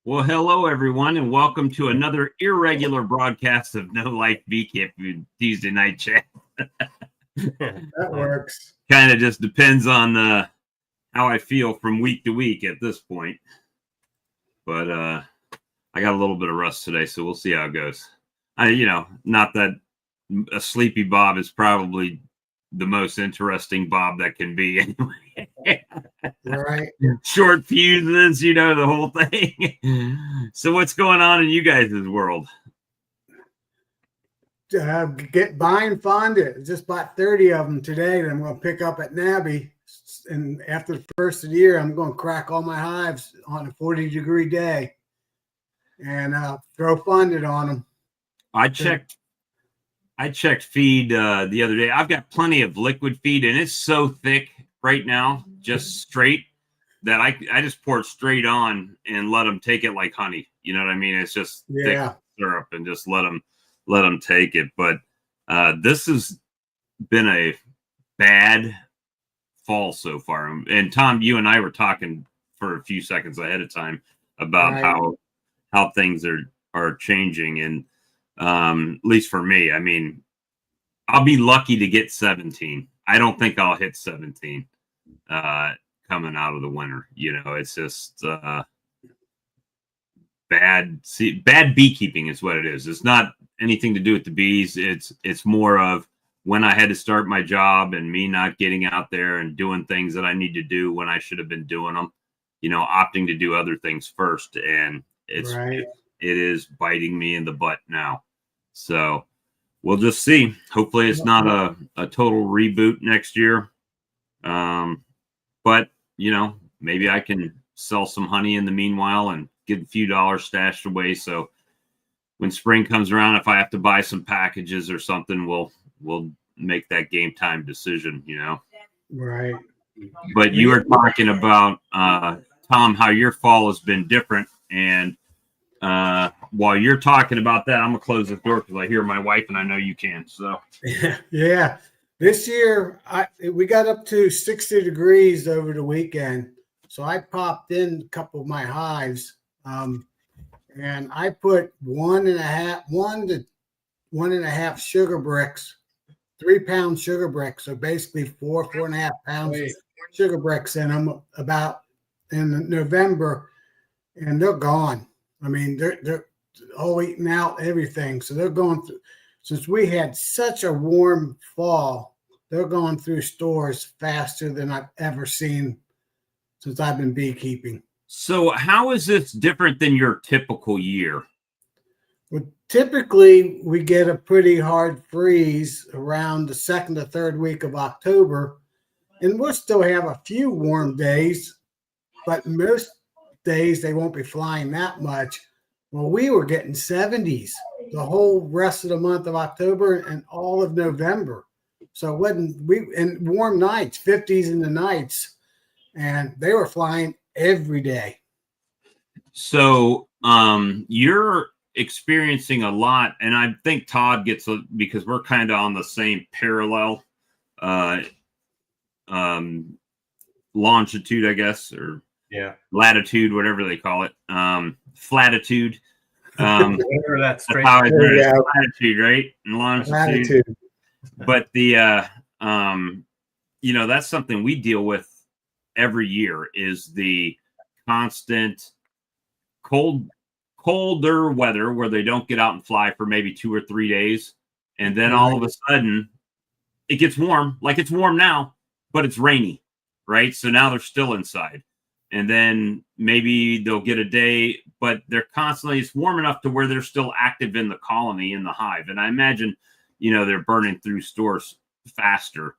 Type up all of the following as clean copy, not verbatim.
Well, hello, everyone, and welcome to another irregular broadcast of No Life Beekeeping Tuesday night chat. That works. Kind of just depends on how I feel from week to week at this point. But I got a little bit of rust today, so we'll see how it goes. Not that a sleepy Bob is probably the most interesting Bob that can be anyway. Right. Short fuses, the whole thing. So what's going on in you guys' world? Get buying fondant. Just bought 30 of them today that I'm going to pick up at Nabby. And after the first of the year, I'm going to crack all my hives on a 40-degree day and throw fondant on them. I checked feed the other day. I've got plenty of liquid feed, and it's so thick right now, just straight, that I just pour it straight on and let them take it like honey. You know what I mean? It's just thick syrup, and just let them take it. But this has been a bad fall so far. And Tom, you and I were talking for a few seconds ahead of time about how things are changing, and at least for me, I mean, I'll be lucky to get 17. I don't think I'll hit 17 coming out of the winter. It's just bad beekeeping is what it is. It's not anything to do with the bees. It's more of when I had to start my job and me not getting out there and doing things that I need to do when I should have been doing them, opting to do other things first. And it is biting me in the butt now. So we'll just see. Hopefully it's not a total reboot next year. But, maybe I can sell some honey in the meanwhile and get a few dollars stashed away. So when spring comes around, if I have to buy some packages or something, we'll make that game time decision, Right. But you were talking about, Tom, how your fall has been different. And while you're talking about that, I'm gonna close the door because I hear my wife, and I know you can. So yeah. This year we got up to 60 degrees over the weekend, so I popped in a couple of my hives, and I put 1 to 1.5 sugar bricks, 3-pound sugar bricks, so basically 4.5 pounds of sugar bricks in them about in November, and they're gone. I mean, they're all eating out everything. So they're going through, since we had such a warm fall, they're going through stores faster than I've ever seen since I've been beekeeping. So how is this different than your typical year? Well, typically we get a pretty hard freeze around the second or third week of October, and we'll still have a few warm days, but most days they won't be flying that much. Well, we were getting 70s the whole rest of the month of October and all of November. So it wasn't and warm nights, 50s in the nights, and they were flying every day. So you're experiencing a lot, and I think Todd gets because we're kind of on the same parallel longitude, I guess, or latitude, whatever they call it, flatitude. Whatever that's how I heard it. Latitude, right? And longitude. But the that's something we deal with every year, is the constant colder weather where they don't get out and fly for maybe 2 or 3 days, and then all of a sudden it gets warm, like it's warm now, but it's rainy, right? So now they're still inside. And then maybe they'll get a day, but they're constantly, it's warm enough to where they're still active in the colony, in the hive. And I imagine, they're burning through stores faster,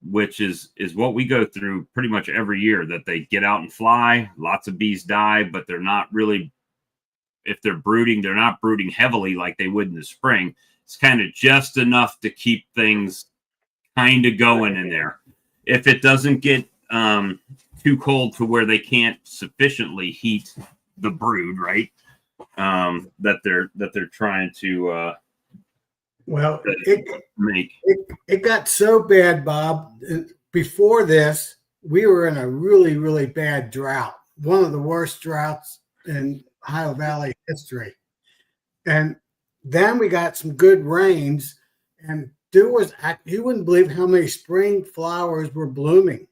which is what we go through pretty much every year, that they get out and fly. Lots of bees die, but they're not really, if they're brooding, they're not brooding heavily like they would in the spring. It's kind of just enough to keep things kind of going in there. If it doesn't get too cold to where they can't sufficiently heat the brood, right? That they're trying to make. It got so bad, Bob. Before this, we were in a really, really bad drought. One of the worst droughts in Ohio Valley history. And then we got some good rains, and there was, you wouldn't believe how many spring flowers were blooming.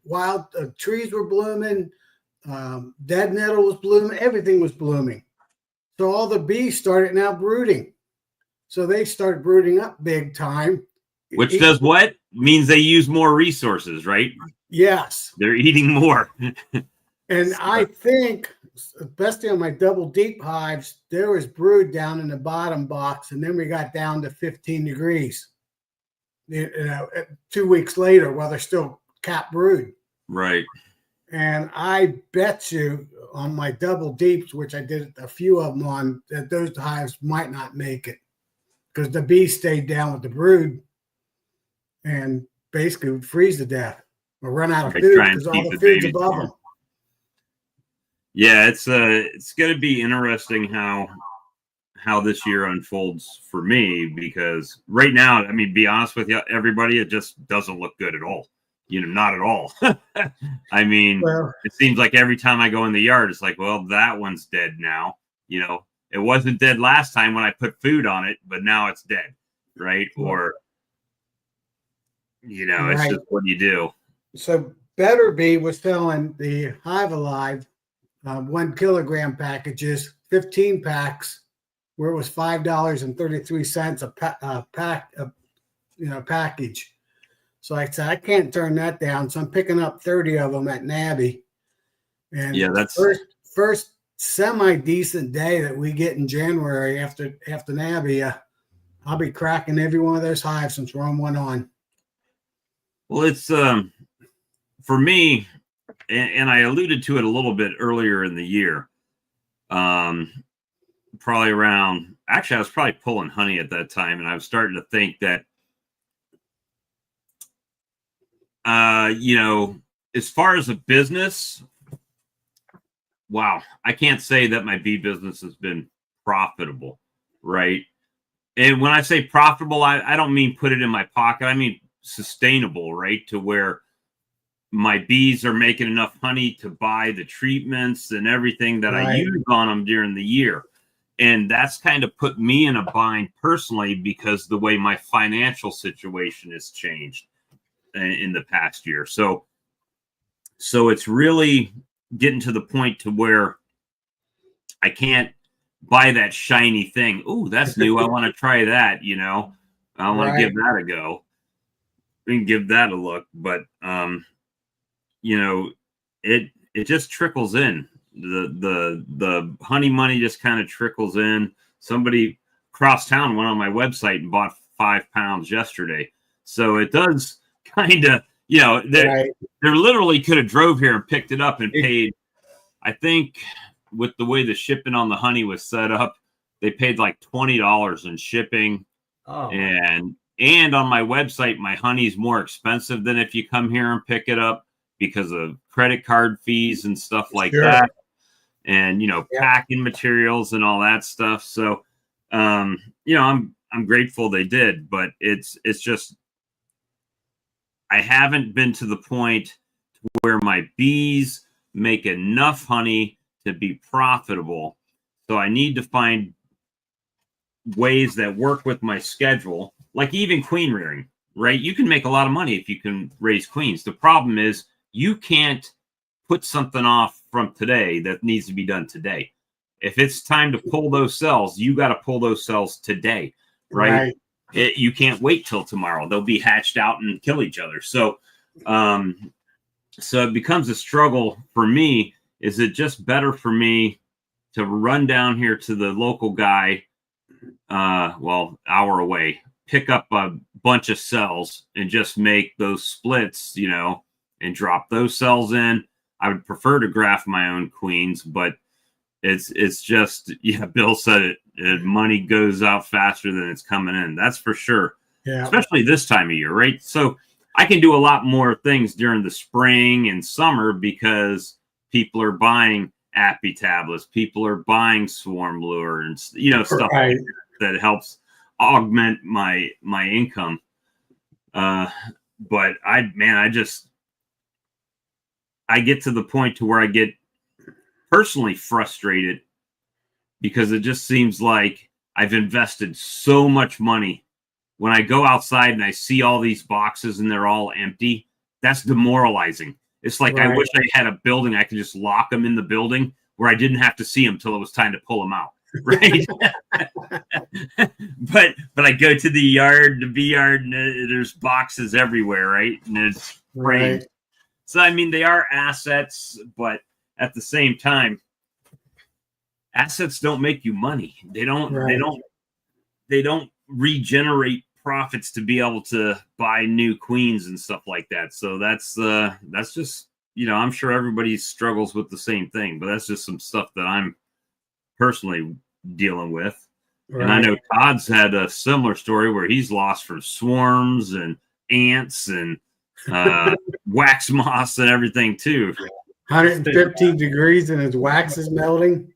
Wild trees were blooming, dead nettle was blooming, everything was blooming. So all the bees started now brooding. So they started brooding up big time. Which does what? Means they use more resources, right? Yes. They're eating more. And I think, especially on my double deep hives, there was brood down in the bottom box, and then we got down to 15 degrees. 2 weeks later, while they're still cap brood. Right. And I bet you on my double deeps, which I did a few of them on, that those hives might not make it because the bees stayed down with the brood and basically would freeze to death or run out of food because all the food's above them. Yeah, it's going to be interesting how this year unfolds for me, because right now, I mean, be honest with you, everybody, it just doesn't look good at all. Not at all. I mean, it seems like every time I go in the yard, it's like, well, that one's dead now. It wasn't dead last time when I put food on it, but now it's dead, right? Or, it's just what you do. So Better Bee was selling the Hive Alive 1 kilogram packages, 15 packs, where it was $5.33 a package. So I said, I can't turn that down. So I'm picking up 30 of them at Nabby. And yeah, that's first semi-decent day that we get in January after Nabby. I'll be cracking every one of those hives since we're on one on. Well, it's for me, and I alluded to it a little bit earlier in the year. Probably around, actually, I was probably pulling honey at that time, and I was starting to think that, as far as a business, wow, I can't say that my bee business has been profitable, right? And when I say profitable, I don't mean put it in my pocket. I mean sustainable, right? To where my bees are making enough honey to buy the treatments and everything that I use on them during the year. And that's kind of put me in a bind personally, because the way my financial situation has changed in the past year. So it's really getting to the point to where I can't buy that shiny thing. Ooh, that's new. I want to try that, I want to give that a go and give that a look. But, it just trickles in. The honey money just kind of trickles in. Somebody across town went on my website and bought 5 pounds yesterday. So it does kind of, they literally could have drove here and picked it up and paid. I think with the way the shipping on the honey was set up, they paid like $20 in shipping. Oh. And on my website, my honey's more expensive than if you come here and pick it up because of credit card fees and stuff like that. And, packing materials and all that stuff. So, I'm grateful they did, but it's just, I haven't been to the point where my bees make enough honey to be profitable. So I need to find ways that work with my schedule, like even queen rearing, right? You can make a lot of money if you can raise queens. The problem is you can't put something off from today that needs to be done today. If it's time to pull those cells, you got to pull those cells today, right? You can't wait till tomorrow. They'll be hatched out and kill each other. So it becomes a struggle for me. Is it just better for me to run down here to the local guy, hour away, pick up a bunch of cells and just make those splits, and drop those cells in? I would prefer to graft my own queens, but it's just, Bill said it, money goes out faster than it's coming in. That's for sure. Yeah. Especially this time of year, right? So I can do a lot more things during the spring and summer because people are buying Appy tablets, people are buying Swarm Lure and stuff like that helps augment my income. But I get to the point to where I get personally frustrated because it just seems like I've invested so much money. When I go outside and I see all these boxes and they're all empty, that's demoralizing. It's like, I wish I had a building I could just lock them in the building where I didn't have to see them till it was time to pull them out. Right. but I go to the bee yard, and there's boxes everywhere, right? And there's frames. So I mean, they are assets, but at the same time, assets don't make you money. They don't regenerate profits to be able to buy new queens and stuff like that. So that's just, I'm sure everybody struggles with the same thing, but that's just some stuff that I'm personally dealing with. And I know Todd's had a similar story where he's lost for swarms and ants and wax moss and everything too. 115 degrees and his wax is melting.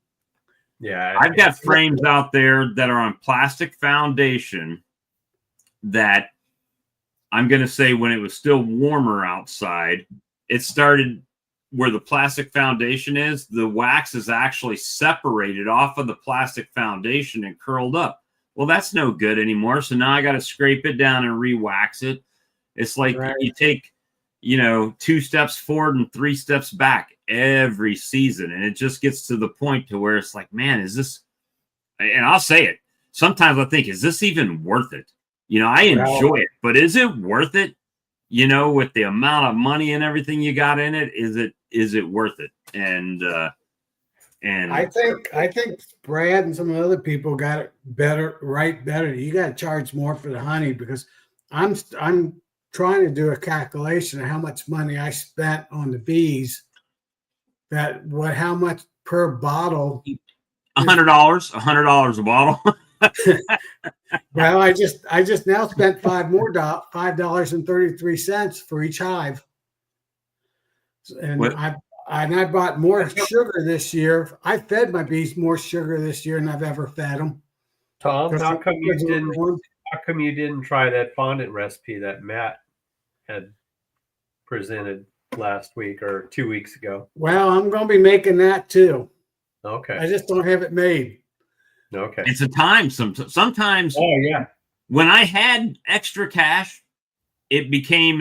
Yeah, I've got frames out there that are on plastic foundation that I'm going to say, when it was still warmer outside, it started where the plastic foundation is. The wax is actually separated off of the plastic foundation and curled up. Well, that's no good anymore. So now I got to scrape it down and re-wax it. It's like you take, 2 steps forward and 3 steps back every season. And it just gets to the point to where it's like, man, is this, and I'll say it, sometimes I think, is this even worth it? I enjoy it, but is it worth it? With the amount of money and everything you got in it, is it worth it? And I think Brad and some of the other people got it better. You got to charge more for the honey, because I'm trying to do a calculation of how much money I spent on the bees. How much per bottle? $100 a bottle. Well, I just now spent $5.33 for each hive, and I bought more sugar this year. I fed my bees more sugar this year than I've ever fed them. Tom, how come you didn't try that fondant recipe that Matt had presented last week or 2 weeks ago? Well, I'm going to be making that too. Okay. I just don't have it made. Okay. It's a time. Sometimes. Oh yeah. When I had extra cash, it became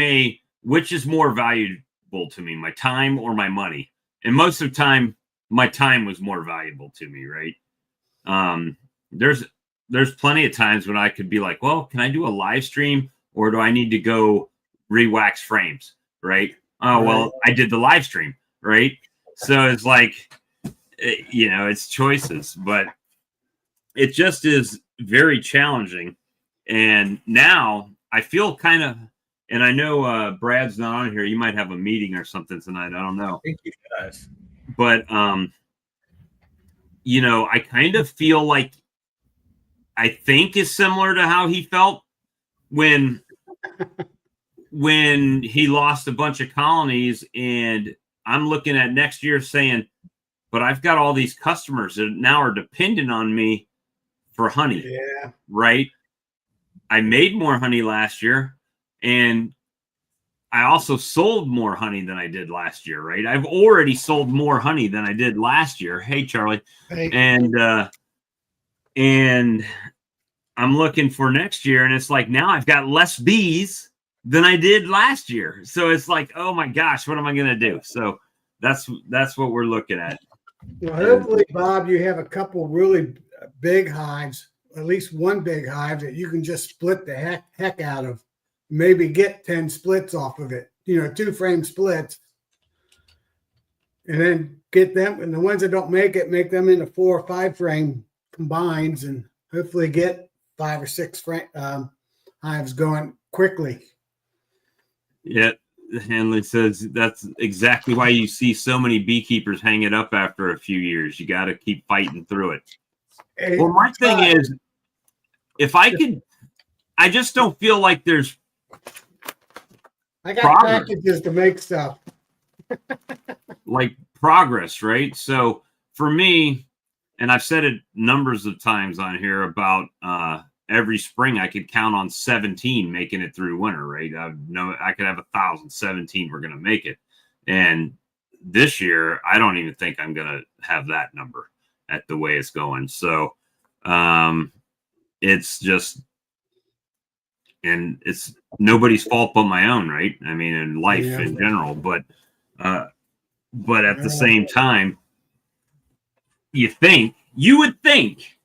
which is more valuable to me, my time or my money? And most of the time, my time was more valuable to me, right? There's plenty of times when I could be like, well, can I do a live stream, or do I need to go re-wax frames, right? Oh, well, I did the live stream, right? So it's like, it's choices, but it just is very challenging. And now I feel kind of, and I know Brad's not on here. You might have a meeting or something tonight. I don't know. I think he does. But, I kind of feel like, I think is similar to how he felt when he lost a bunch of colonies. And I'm looking at next year saying, but I've got all these customers that now are dependent on me for honey. Yeah. Right. I made more honey last year, and I also sold more honey than I did last year. Right. I've already sold more honey than I did last year. Hey, Charlie. Hey. And I'm looking for next year, and it's like, now I've got less bees than I did last year. So it's like, oh my gosh, what am I going to do? So that's what we're looking at. Well, hopefully, Bob, you have a couple really big hives, at least one big hive that you can just split the heck out of. Maybe get 10 splits off of it, 2 frame splits, and then get them. And the ones that don't make them into 4 or 5 frame combines, and hopefully get 5 or 6 hives going quickly. Yeah. Hanley says that's exactly why you see so many beekeepers hang it up after a few years. You got to keep fighting through it. Hey, well, my thing is, if I could, I just don't feel like there's. I got packages to make stuff. Like progress, right? So for me, and I've said it numbers of times on here about every spring I could count on 17 making it through winter, right? I could have 1,017 we're going to make it. And this year, I don't even think I'm going to have that number at the way it's going. So it's just, and it's nobody's fault but my own, right? I mean, in life in general, but at the same time, you would think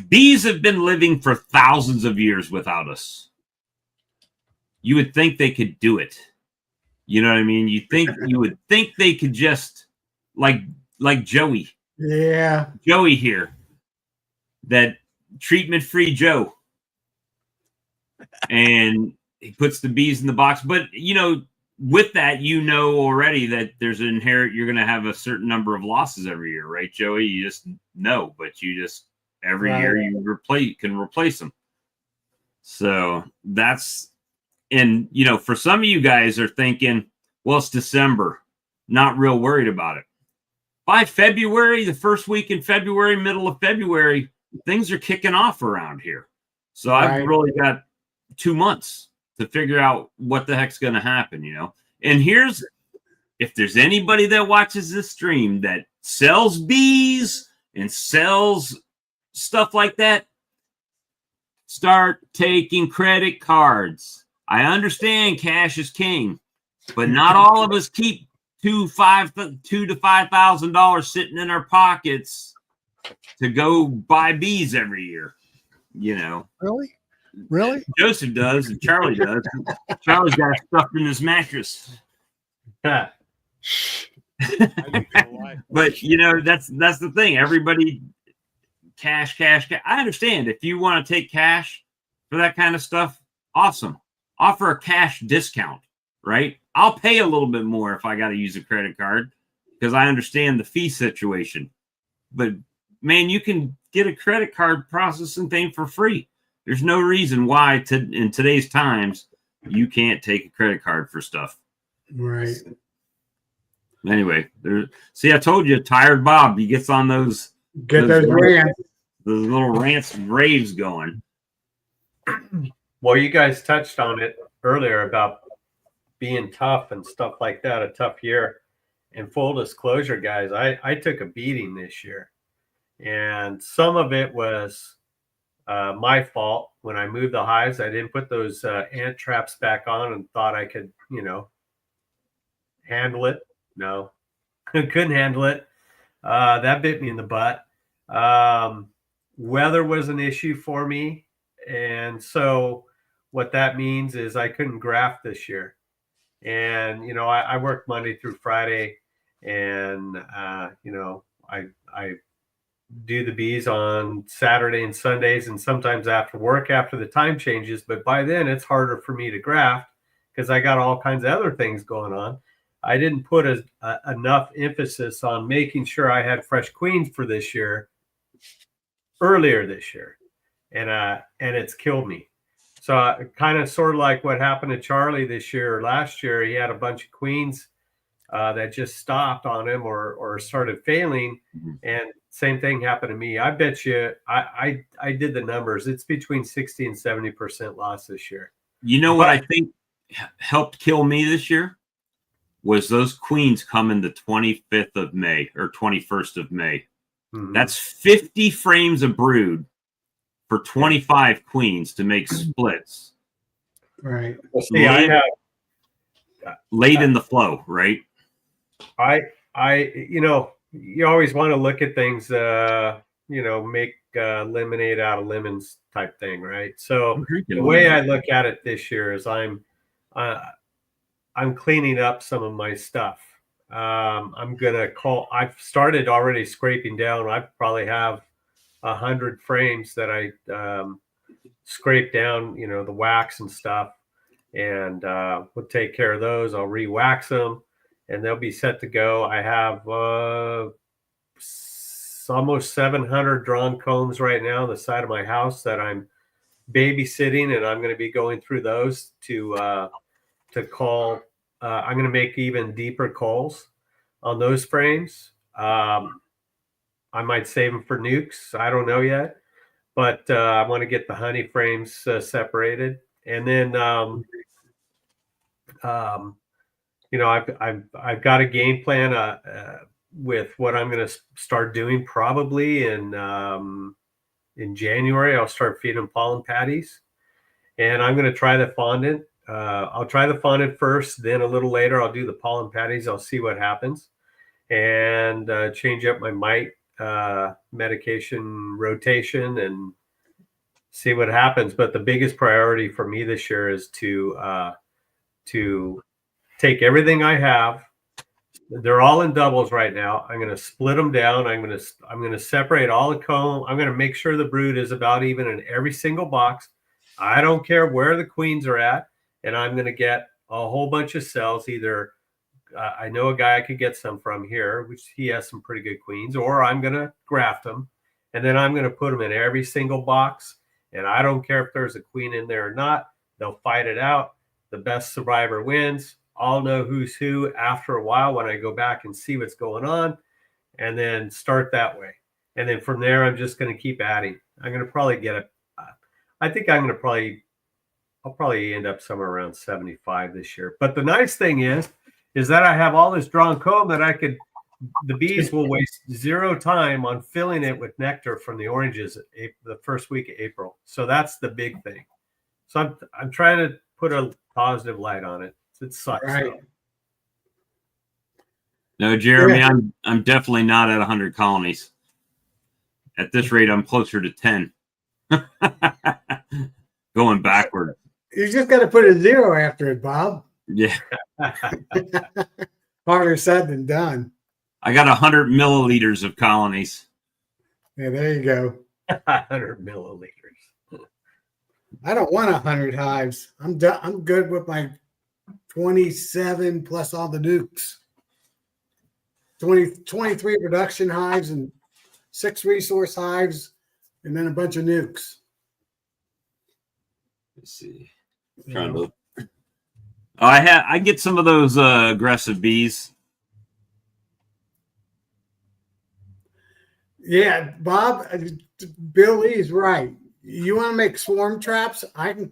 bees have been living for thousands of years without us. You would think they could do it. You know what I mean? You would think they could just like Joey. Yeah. Joey here. That treatment-free Joe. And he puts the bees in the box. But with that, already that there's an inherent, you're gonna have a certain number of losses every year, right, Joey? You just know, but you just every year you can replace them. So that's, and for some of you guys are thinking, well, it's December, not real worried about it. By February, the first week in February, middle of February, things are kicking off around here. So I've really got 2 months to figure out what the heck's going to happen, And if there's anybody that watches this stream that sells bees and sells stuff like that, start taking credit cards. I understand cash is king, but not all of us keep $2,000 to $5,000 sitting in our pockets to go buy bees every year. Really? Joseph does, and Charlie does. Charlie's got it stuffed in his mattress. But that's the thing. Everybody cash. I understand if you want to take cash for that kind of stuff. Awesome. Offer a cash discount, right? I'll pay a little bit more if I got to use a credit card because I understand the fee situation. But man, you can get a credit card processing thing for free. There's no reason why in today's times you can't take a credit card for stuff. Right. Anyway, I told you, Tired Bob, he gets on those rants. Those little rants and raves going. Well, you guys touched on it earlier about being tough and stuff like that, a tough year. And full disclosure, guys, I took a beating this year. And some of it was my fault. When I moved the hives, I didn't put those ant traps back on and thought I could, handle it. No, couldn't handle it. That bit me in the butt. Weather was an issue for me. And so what that means is I couldn't graft this year. And, I worked Monday through Friday and, I do the bees on Saturday and Sundays and sometimes after work after the time changes. But by then it's harder for me to graft because I got all kinds of other things going on. I didn't put enough emphasis on making sure I had fresh queens for this year earlier this year. And it's killed me. So kind of sort of like what happened to Charlie this year or last year. He had a bunch of queens that just stopped on him or started failing. Mm-hmm. And same thing happened to me. I bet you I did the numbers. It's between 60 and 70% loss this year. What I think helped kill me this year was those queens coming the 25th of May or 21st of May. Mm-hmm. That's 50 frames of brood for 25 queens to make splits. Right. Well, see, I have late in the flow, right? You always want to look at things, make lemonade out of lemons type thing, right? So the way I look at it this year is I'm cleaning up some of my stuff. I've started already scraping down. I probably have 100 frames that I scrape down, the wax and stuff, and we'll take care of those. I'll re-wax them and they'll be set to go. I have almost 700 drawn combs right now on the side of my house that I'm babysitting, and I'm going to be going through those to call. I'm going to make even deeper calls on those frames. I might save them for nukes. I don't know yet, but I want to get the honey frames separated. And then I've got a game plan with what I'm going to start doing probably in January. I'll start feeding pollen patties, and I'm going to try the fondant. I'll try the fondant first, then a little later I'll do the pollen patties. I'll see what happens, and change up my mite medication rotation and see what happens. But the biggest priority for me this year is to take everything I have. They're all in doubles right now. I'm going to split them down. I'm going to separate all the comb. I'm going to make sure the brood is about even in every single box. I don't care where the queens are at, and I'm going to get a whole bunch of cells. Either I know a guy I could get some from here, which he has some pretty good queens, or I'm going to graft them, and then I'm going to put them in every single box. And I don't care if there's a queen in there or not. They'll fight it out. The best survivor wins. I'll know who's who after a while when I go back and see what's going on, and then start that way. And then from there, I'm just going to keep adding. I'm going to probably get I'll probably end up somewhere around 75 this year. But the nice thing is that I have all this drawn comb that the bees will waste zero time on filling it with nectar from the oranges the first week of April. So that's the big thing. So I'm trying to put a positive light on it. It sucks. Right. No, Jeremy, I'm definitely not at 100 colonies. At this rate, I'm closer to 10. Going backward. You just got to put a 0 after it, Bob. Yeah. Harder said than done. I got 100 milliliters of colonies. Yeah, there you go. 100 milliliters. I don't want 100 hives. I'm good with my 27 plus all the nukes. 23 production hives and 6 resource hives, and then a bunch of nukes. Let's see. Trying to. I get some of those aggressive bees. Yeah, Bob, Bill Lee's right. You want to make swarm traps? I can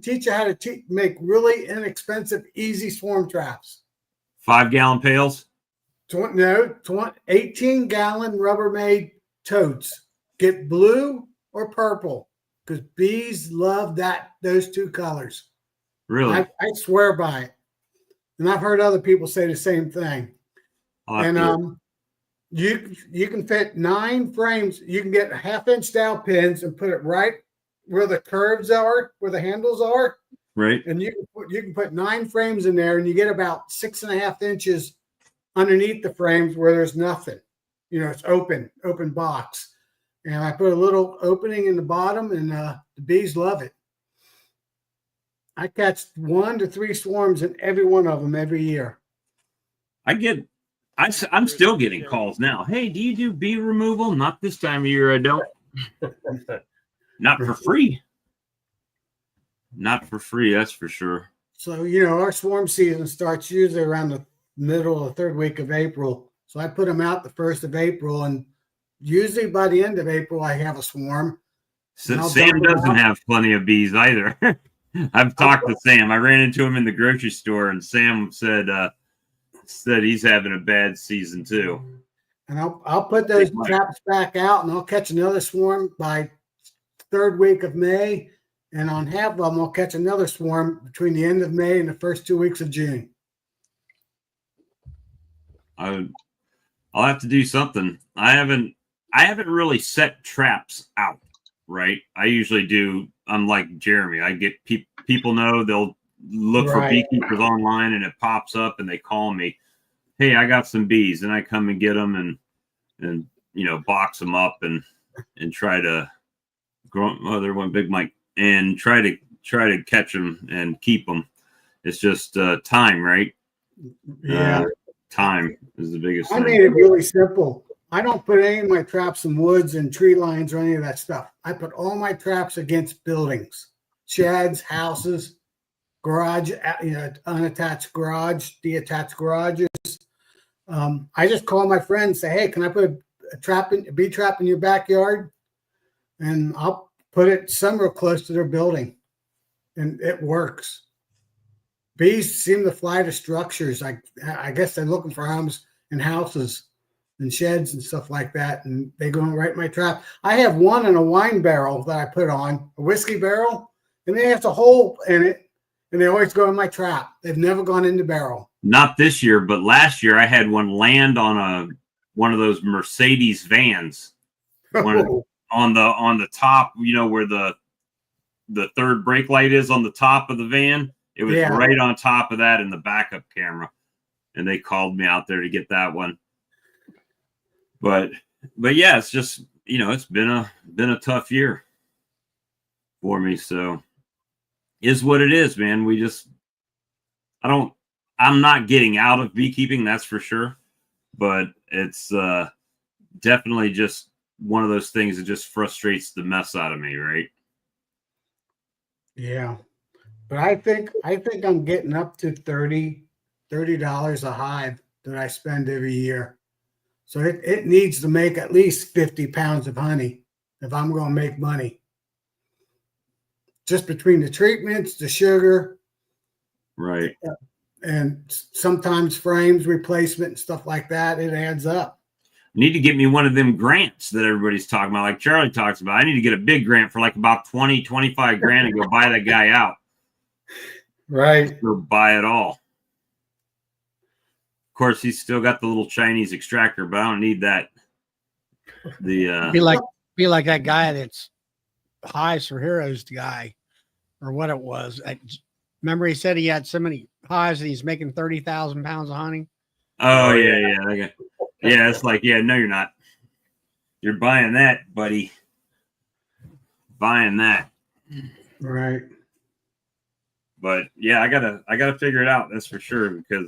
teach you how to make really inexpensive, easy swarm traps. 5-gallon pails? 18-gallon Rubbermaid totes. Get blue or purple because bees love those 2 colors. Really? I swear by it. And I've heard other people say the same thing. And you can fit 9 frames. You can get 1/2-inch dowel pins and put it right where the curves are, where the handles are. Right. And you can put 9 frames in there, and you get about 6.5 inches underneath the frames where there's nothing. It's open box. And I put a little opening in the bottom, and the bees love it. I catch 1 to 3 swarms in every one of them every year. I'm still getting calls now. Hey, do you do bee removal? Not this time of year, I don't. Not for free. Not for free, that's for sure. So, our swarm season starts usually around the middle of the 3rd week of April. So I put them out the 1st of April, and usually by the end of April, I have a swarm. So Sam doesn't have plenty of bees either. I've talked to Sam. I ran into him in the grocery store, and Sam said he's having a bad season too. And I'll put those traps back out, and I'll catch another swarm by 3rd week of May. And on half of them, I'll catch another swarm between the end of May and the first 2 weeks of June. I'll have to do something. I haven't really set traps out, right? I usually do. Unlike Jeremy, I get people know they'll look for beekeepers online, and it pops up, and they call me. Hey, I got some bees, and I come and get them and box them up and try to grow. Oh, there went Big Mike. And try to catch them and keep them. It's just time, right? Yeah, time is the biggest thing. I made it really simple. I don't put any of my traps in woods and tree lines or any of that stuff. I put all my traps against buildings, sheds, houses, garage, unattached garage, detached garages. I just call my friends, say, hey, can I put a bee trap in your backyard? And I'll put it somewhere close to their building, and it works. bees seem to fly to structures. I guess they're looking for homes and houses and sheds and stuff like that, and they go right in my trap. I have one in a wine barrel that I put on, a whiskey barrel, and it has a hole in it, and they always go in my trap. They've never gone in the barrel. Not this year, but last year I had one land on one of those Mercedes vans. On the top, where the third brake light is on the top of the van. It was right on top of that in the backup camera. And they called me out there to get that one. But yeah, it's just, it's been a tough year for me. So is what it is, man. I'm not getting out of beekeeping, that's for sure. But it's definitely just one of those things that just frustrates the mess out of me, right? Yeah. But I think I'm getting up to $30 a hive that I spend every year. So it needs to make at least 50 pounds of honey if I'm going to make money. Just between the treatments, the sugar. Right. And sometimes frames, replacement, and stuff like that, it adds up. Need to get me one of them grants that everybody's talking about, like Charlie talks about. I need to get a big grant for like about 20, 25 grand and go buy that guy out. Right. Or buy it all. Of course, he's still got the little Chinese extractor, but I don't need that. Be like that guy that's Hives for Heroes guy, or what it was. Remember, he said he had so many hives and he's making 30,000 pounds of honey. Oh yeah. Okay. Yeah, it's like, no, you're not. You're buying that, buddy. Buying that. Right. But yeah, I gotta figure it out. That's for sure, because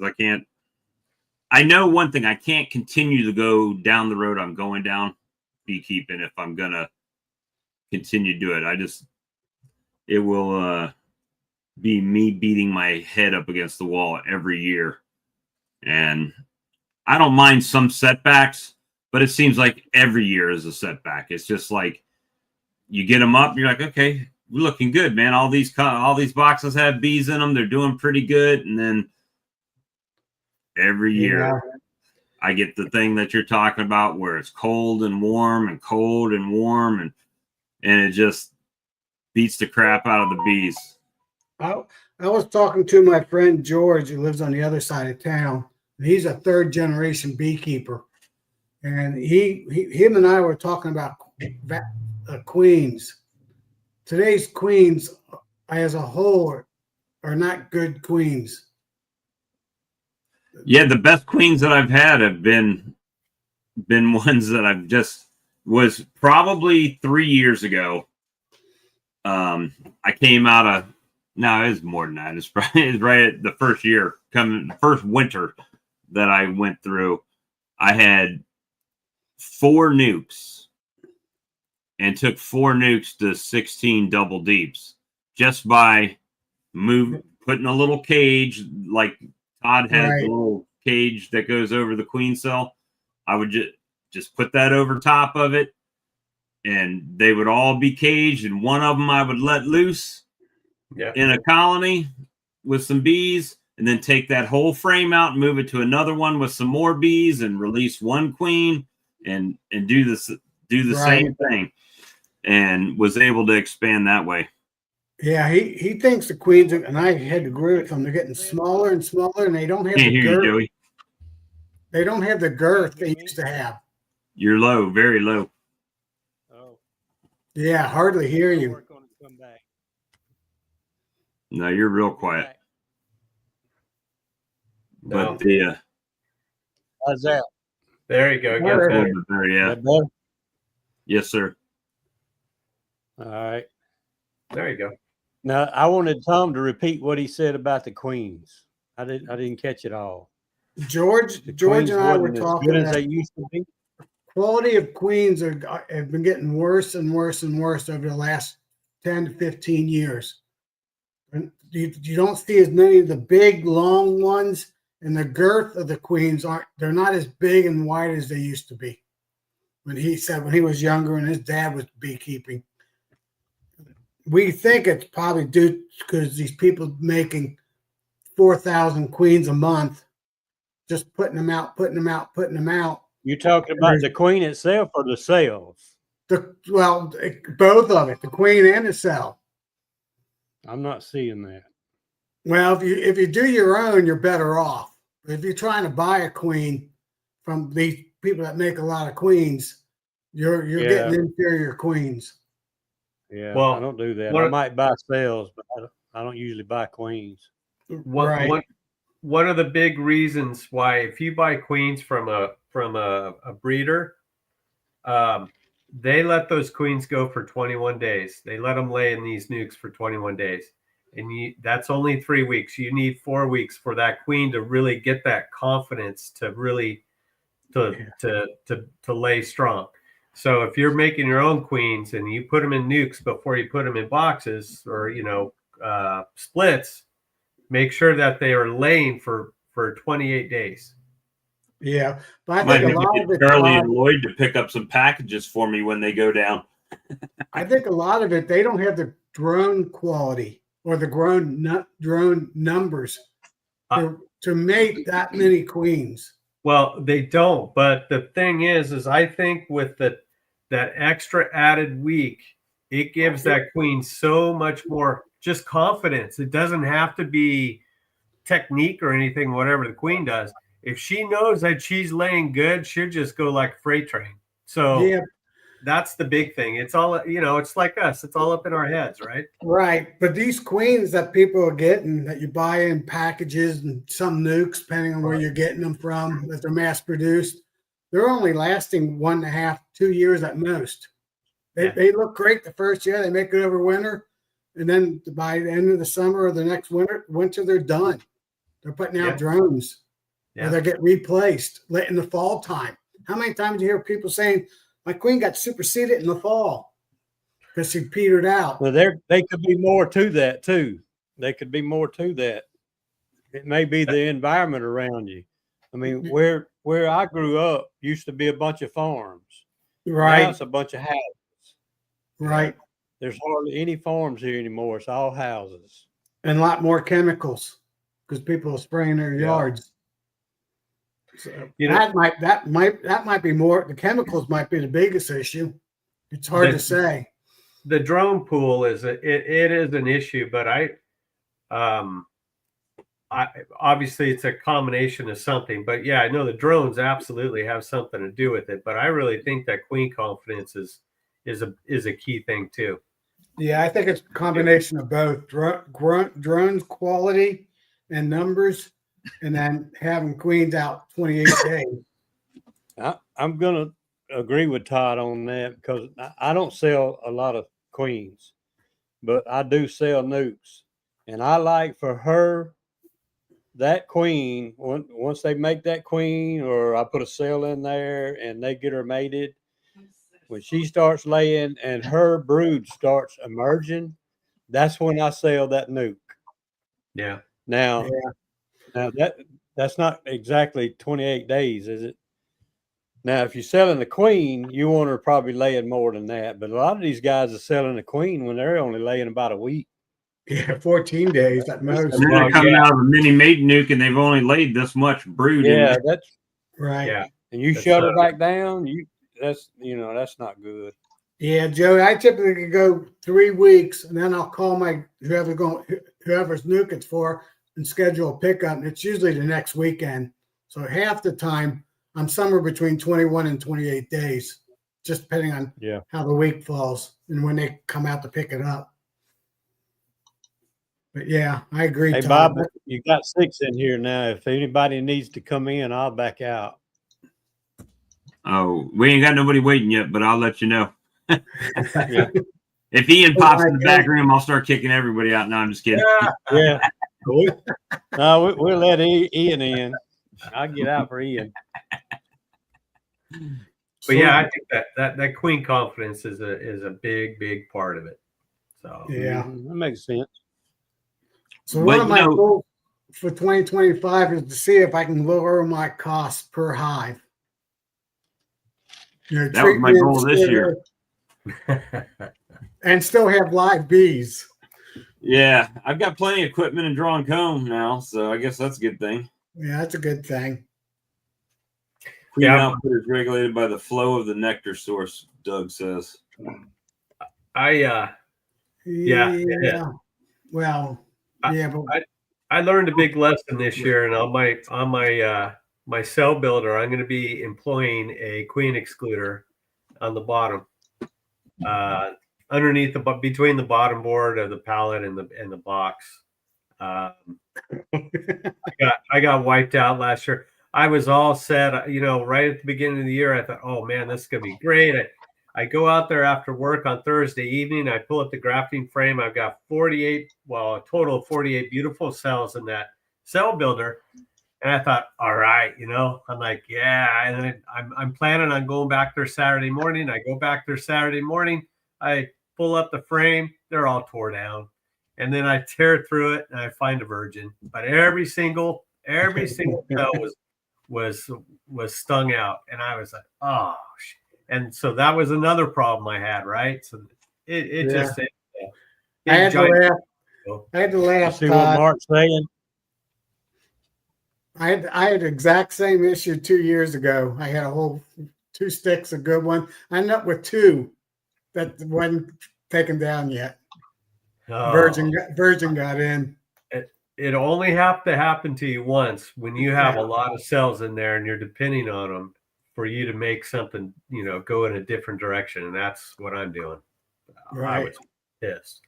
I know one thing, I can't continue to go down the road I'm going down beekeeping if I'm gonna continue to do it. It will be me beating my head up against the wall every year. And I don't mind some setbacks, but it seems like every year is a setback. It's just like you get them up, you're like, okay, we're looking good, man. All these boxes have bees in them. They're doing pretty good. And then every year I get the thing that you're talking about where it's cold and warm and cold and warm, and it just beats the crap out of the bees. I was talking to my friend George, who lives on the other side of town. He's a third generation beekeeper, and him and I were talking about queens. Today's queens, as a whole, are not good queens. Yeah, the best queens that I've had have been ones that I've just was probably 3 years ago. I came out of, no, it was more than that. It's right at the first winter that I went through. I had 4 nukes and took 4 nukes to 16 double deeps just by putting a little cage, like Todd has a little cage that goes over the queen cell. I would just put that over top of it, and they would all be caged, and one of them I would let loose in a colony with some bees, and then take that whole frame out and move it to another one with some more bees and release one queen and do the same thing, and was able to expand that way. Yeah, he thinks the queens, and I had to agree with him. They're getting smaller and smaller, and they don't have the girth. Joey. They don't have the girth they used to have. You're low, very low. Oh, yeah, hardly hear you. No, you're real quiet. No. But how's that? There you go. better, yeah. Better? Yes, sir. All right. There you go. Now I wanted Tom to repeat what he said about the queens. I didn't catch it all. George and I were talking as good as they used to be. Quality of queens have been getting worse and worse and worse over the last 10 to 15 years. And you don't see as many of the big, long ones, and the girth of the queens they're not as big and wide as they used to be. When he was younger and his dad was beekeeping. We think it's probably due because these people making 4,000 queens a month, just putting them out. You talking about the queen itself or the cells? Both of it, the queen and the cell. I'm not seeing that. Well, if you do your own, you're better off. If you're trying to buy a queen from these people that make a lot of queens, you're getting inferior queens. Yeah, Well, I don't do that. I might buy cells, but I don't usually buy queens. Right. One of the big reasons why, if you buy queens from a breeder, they let those queens go for 21 days. They let them lay in these nukes for 21 days. And that's only 3 weeks. You need 4 weeks for that queen to really get that confidence to really to lay strong. So if you're making your own queens and you put them in nukes before you put them in boxes or splits, make sure that they are laying for 28 days. Yeah, but I Might think a need lot to of get it, Charlie and Lloyd to pick up some packages for me when they go down. I think a lot of it, they don't have the drone quality or the drone numbers to make that many queens. Well, they don't. But the thing is I think with that extra added week, it gives that queen so much more just confidence. It doesn't have to be technique or anything, whatever the queen does. If she knows that she's laying good, she'll just go like a freight train. So Yeah, that's the big thing. It's all, it's like us. It's all up in our heads, right? right. But these queens that people are getting, that you buy in packages and some nukes, depending on where you're getting them from, that they're mass produced, they're only lasting 1.5, 2 years at most. They look great the first year. They make it over winter. And then by the end of the summer or the next winter, they're done. They're putting out drones or they get replaced late in the fall time. How many times do you hear people saying, my queen got superseded in the fall because she petered out? Well, they could be more to that too. They could be more to that. It may be the environment around you. I mean, where I grew up used to be a bunch of farms. Right. Now it's a bunch of houses. Right. There's hardly any farms here anymore. It's all houses. And a lot more chemicals because people are spraying their yards. So that might be more. The chemicals might be the biggest issue. It's hard to say. The drone pool it is an issue, but I obviously it's a combination of something. But yeah, I know the drones absolutely have something to do with it. But I really think that queen confidence is a key thing too. Yeah, I think it's a combination of both drones quality and numbers, and then having queens out 28 days. I'm going to agree with Todd on that because I don't sell a lot of queens, but I do sell nukes. And I like for her, that queen, once they make that queen or I put a cell in there and they get her mated, when she starts laying and her brood starts emerging, that's when I sell that nuke. Yeah. Now that's not exactly 28 days, is it? Now, if you're selling the queen, you want her probably laying more than that. But a lot of these guys are selling the queen when they're only laying about a week. Yeah, 14 days at most. And then they're coming out of a mini mate nuke and they've only laid this much brood in there. That's right. Yeah. And you shut her back down, that's not good. Yeah, Joey, I typically go 3 weeks and then I'll call my whoever's nuke it's for and schedule a pickup. And it's usually the next weekend. So half the time I'm somewhere between 21 and 28 days, just depending on how the week falls and when they come out to pick it up. But yeah, I agree. Hey, Todd. Bob, you got 6 in here now. If anybody needs to come in, I'll back out. Oh, we ain't got nobody waiting yet, but I'll let you know. Yeah. If Ian pops in the back room, I'll start kicking everybody out. No, I'm just kidding. Yeah. We'll let Ian in. I'll get out for Ian. But yeah, I think that queen confidence is a big part of it. So yeah, that makes sense. So one of my goals for 2025 is to see if I can lower my costs per hive. That was my goal this year. And still have live bees. Yeah, I've got plenty of equipment and drawing comb now, so I guess that's a good thing. Yeah, that's a good thing. Queen Yeah. output is regulated by the flow of the nectar source, Doug says. Yeah. Yeah. Well, yeah, but I learned a big lesson this year, and on my cell builder, I'm going to be employing a queen excluder on the bottom, underneath between the bottom board of the pallet and the box. I got wiped out last year. I was all set, right at the beginning of the year. I thought, oh man, this is gonna be great. I go out there after work on Thursday evening. I pull up the grafting frame. I've got a total of 48 beautiful cells in that cell builder. And I thought, all right, I'm like, yeah. And then I'm planning on going back there Saturday morning. I go back there Saturday morning. I pull up the frame. They're all tore down. And then I tear through it and I find a virgin. But every single cell was stung out. And I was like, oh, and so that was another problem I had, right? So it Yeah. just I had to laugh. See what Mark's saying? I had the exact same issue 2 years ago. I had a whole 2 sticks, a good one. I ended up with 2 that wasn't taken down yet. Oh. Virgin got in. It only have to happen to you once when you have a lot of cells in there and you're depending on them for you to make something, go in a different direction. And that's what I'm doing. Right. I was pissed.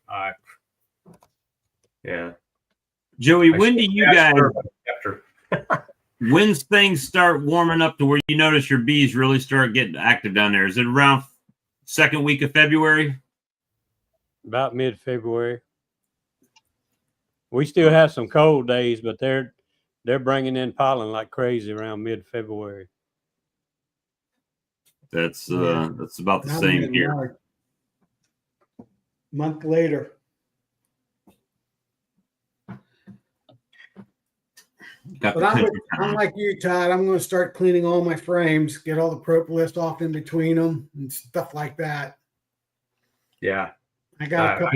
Yeah. Joey, when do you guys, after when things start warming up to where you notice your bees really start getting active down there? Is it around second week of February? About mid-February. We still have some cold days, but they're bringing in pollen like crazy around mid-February. That's about the same here. Month later. But I'm like you, Todd. I'm going to start cleaning all my frames, get all the propolis off in between them and stuff like that. Yeah. I got a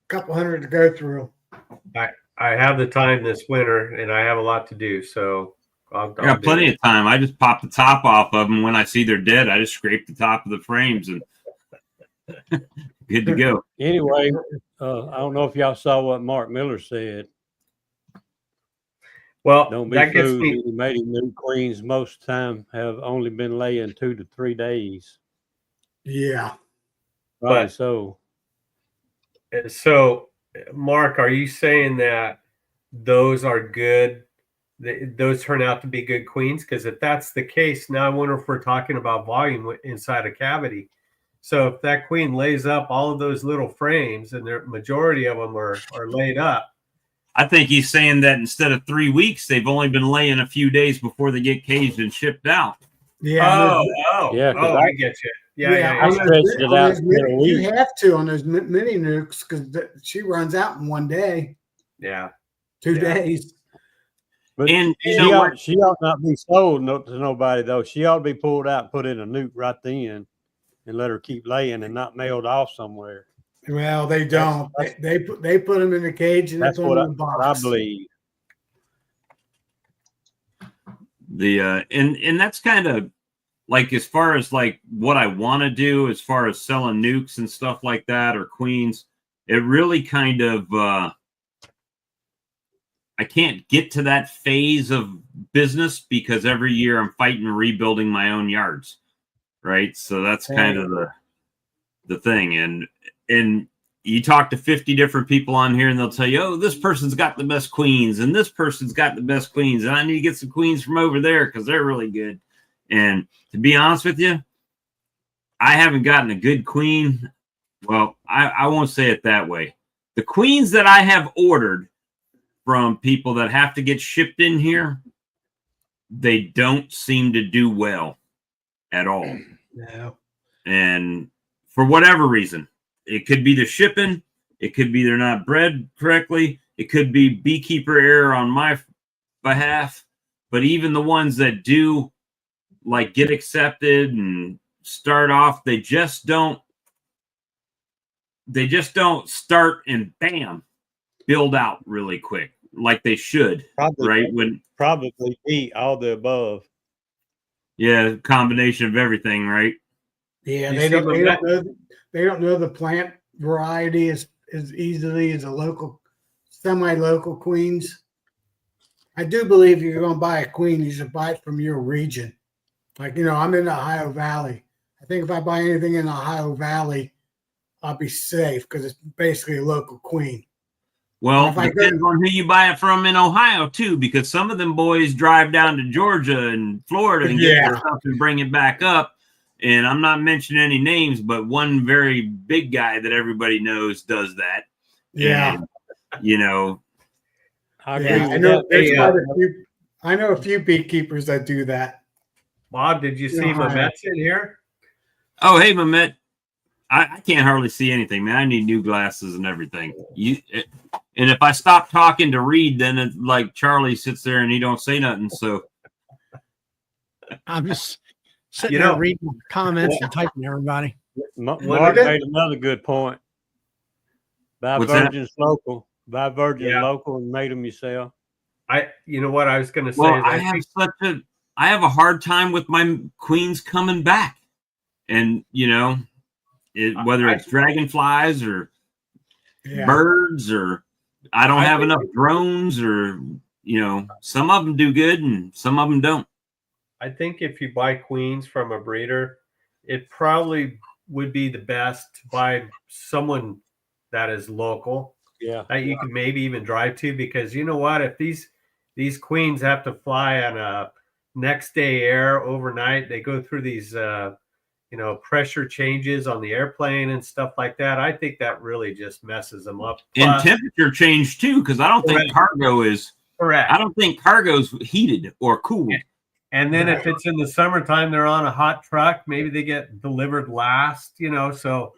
couple hundred to go through. I have the time this winter and I have a lot to do. So I got plenty of time. I just pop the top off of them. When I see they're dead, I just scrape the top of the frames and good to go. Anyway, I don't know if y'all saw what Mark Miller said. Well, don't be fooled. Mating new queens most time have only been laying 2 to 3 days. Yeah. Probably so. So, Mark, are you saying that those are good? Those turn out to be good queens? Because if that's the case, now I wonder if we're talking about volume inside a cavity. So if that queen lays up all of those little frames and the majority of them are laid up. I think he's saying that instead of 3 weeks, they've only been laying a few days before they get caged and shipped out. Yeah. Yeah. I get you. Yeah. I stretched it out for a week. You have to on those mini nukes because she runs out in one day. Yeah. 2 days. But and she ought not be sold to nobody though. She ought to be pulled out and put in a nuke right then, and let her keep laying and not mailed off somewhere. Well, they don't. They put them in the cage and that's put them in the box. I believe. And that's kind of like as far as like what I want to do as far as selling nukes and stuff like that or queens. It really kind of I can't get to that phase of business because every year I'm fighting rebuilding my own yards, right? So that's kind of the thing. And you talk to 50 different people on here and they'll tell you, oh, this person's got the best queens and this person's got the best queens. And I need to get some queens from over there because they're really good. And to be honest with you, I haven't gotten a good queen. Well, I won't say it that way. The queens that I have ordered from people that have to get shipped in here, they don't seem to do well at all. No. And for whatever reason, it could be the shipping. It could be they're not bred correctly. It could be beekeeper error on my behalf. But even the ones that do like get accepted and start off, they just don't start and bam, build out really quick, like they should, right? When Probably eat all the above. yeah, combination of everything, right? Yeah, You they see don't. what They that- don't know. They don't know the plant variety as easily as a local, semi-local queens. I do believe if you're going to buy a queen, you should buy it from your region. Like, I'm in the Ohio Valley. I think if I buy anything in the Ohio Valley, I'll be safe because it's basically a local queen. Well, If I depends on who you buy it from in Ohio too, because some of them boys drive down to Georgia and Florida and get their stuff and bring it back up. And I'm not mentioning any names, but one very big guy that everybody knows does that. Yeah. And, I agree Yeah, I with know that. there's quite a few. I know a few beekeepers that do that. Bob, did you see Ohio. Mamet's in here? oh, hey, Mehmet, I can't hardly see anything, man. I need new glasses and everything. And if I stop talking to read, then it's like Charlie sits there and he don't say nothing. So I'm just sitting there reading comments and typing everybody. Mark Okay. made another good point. Buy What's that? virgins local. Buy virgins local and made them yourself. You know what I was going to say well, is I have a hard time with my queens coming back, and whether it's dragonflies or birds, or I don't have enough drones, or some of them do good and some of them don't. I think if you buy queens from a breeder, it probably would be the best to buy someone that is local. Yeah. That you can maybe even drive to, because you know what? If these queens have to fly on a next day air overnight, they go through these pressure changes on the airplane and stuff like that. I think that really just messes them up. And temperature change too, because I don't think cargo is correct. I don't think cargo's heated or cooled. And then if it's in the summertime, they're on a hot truck. Maybe they get delivered last. So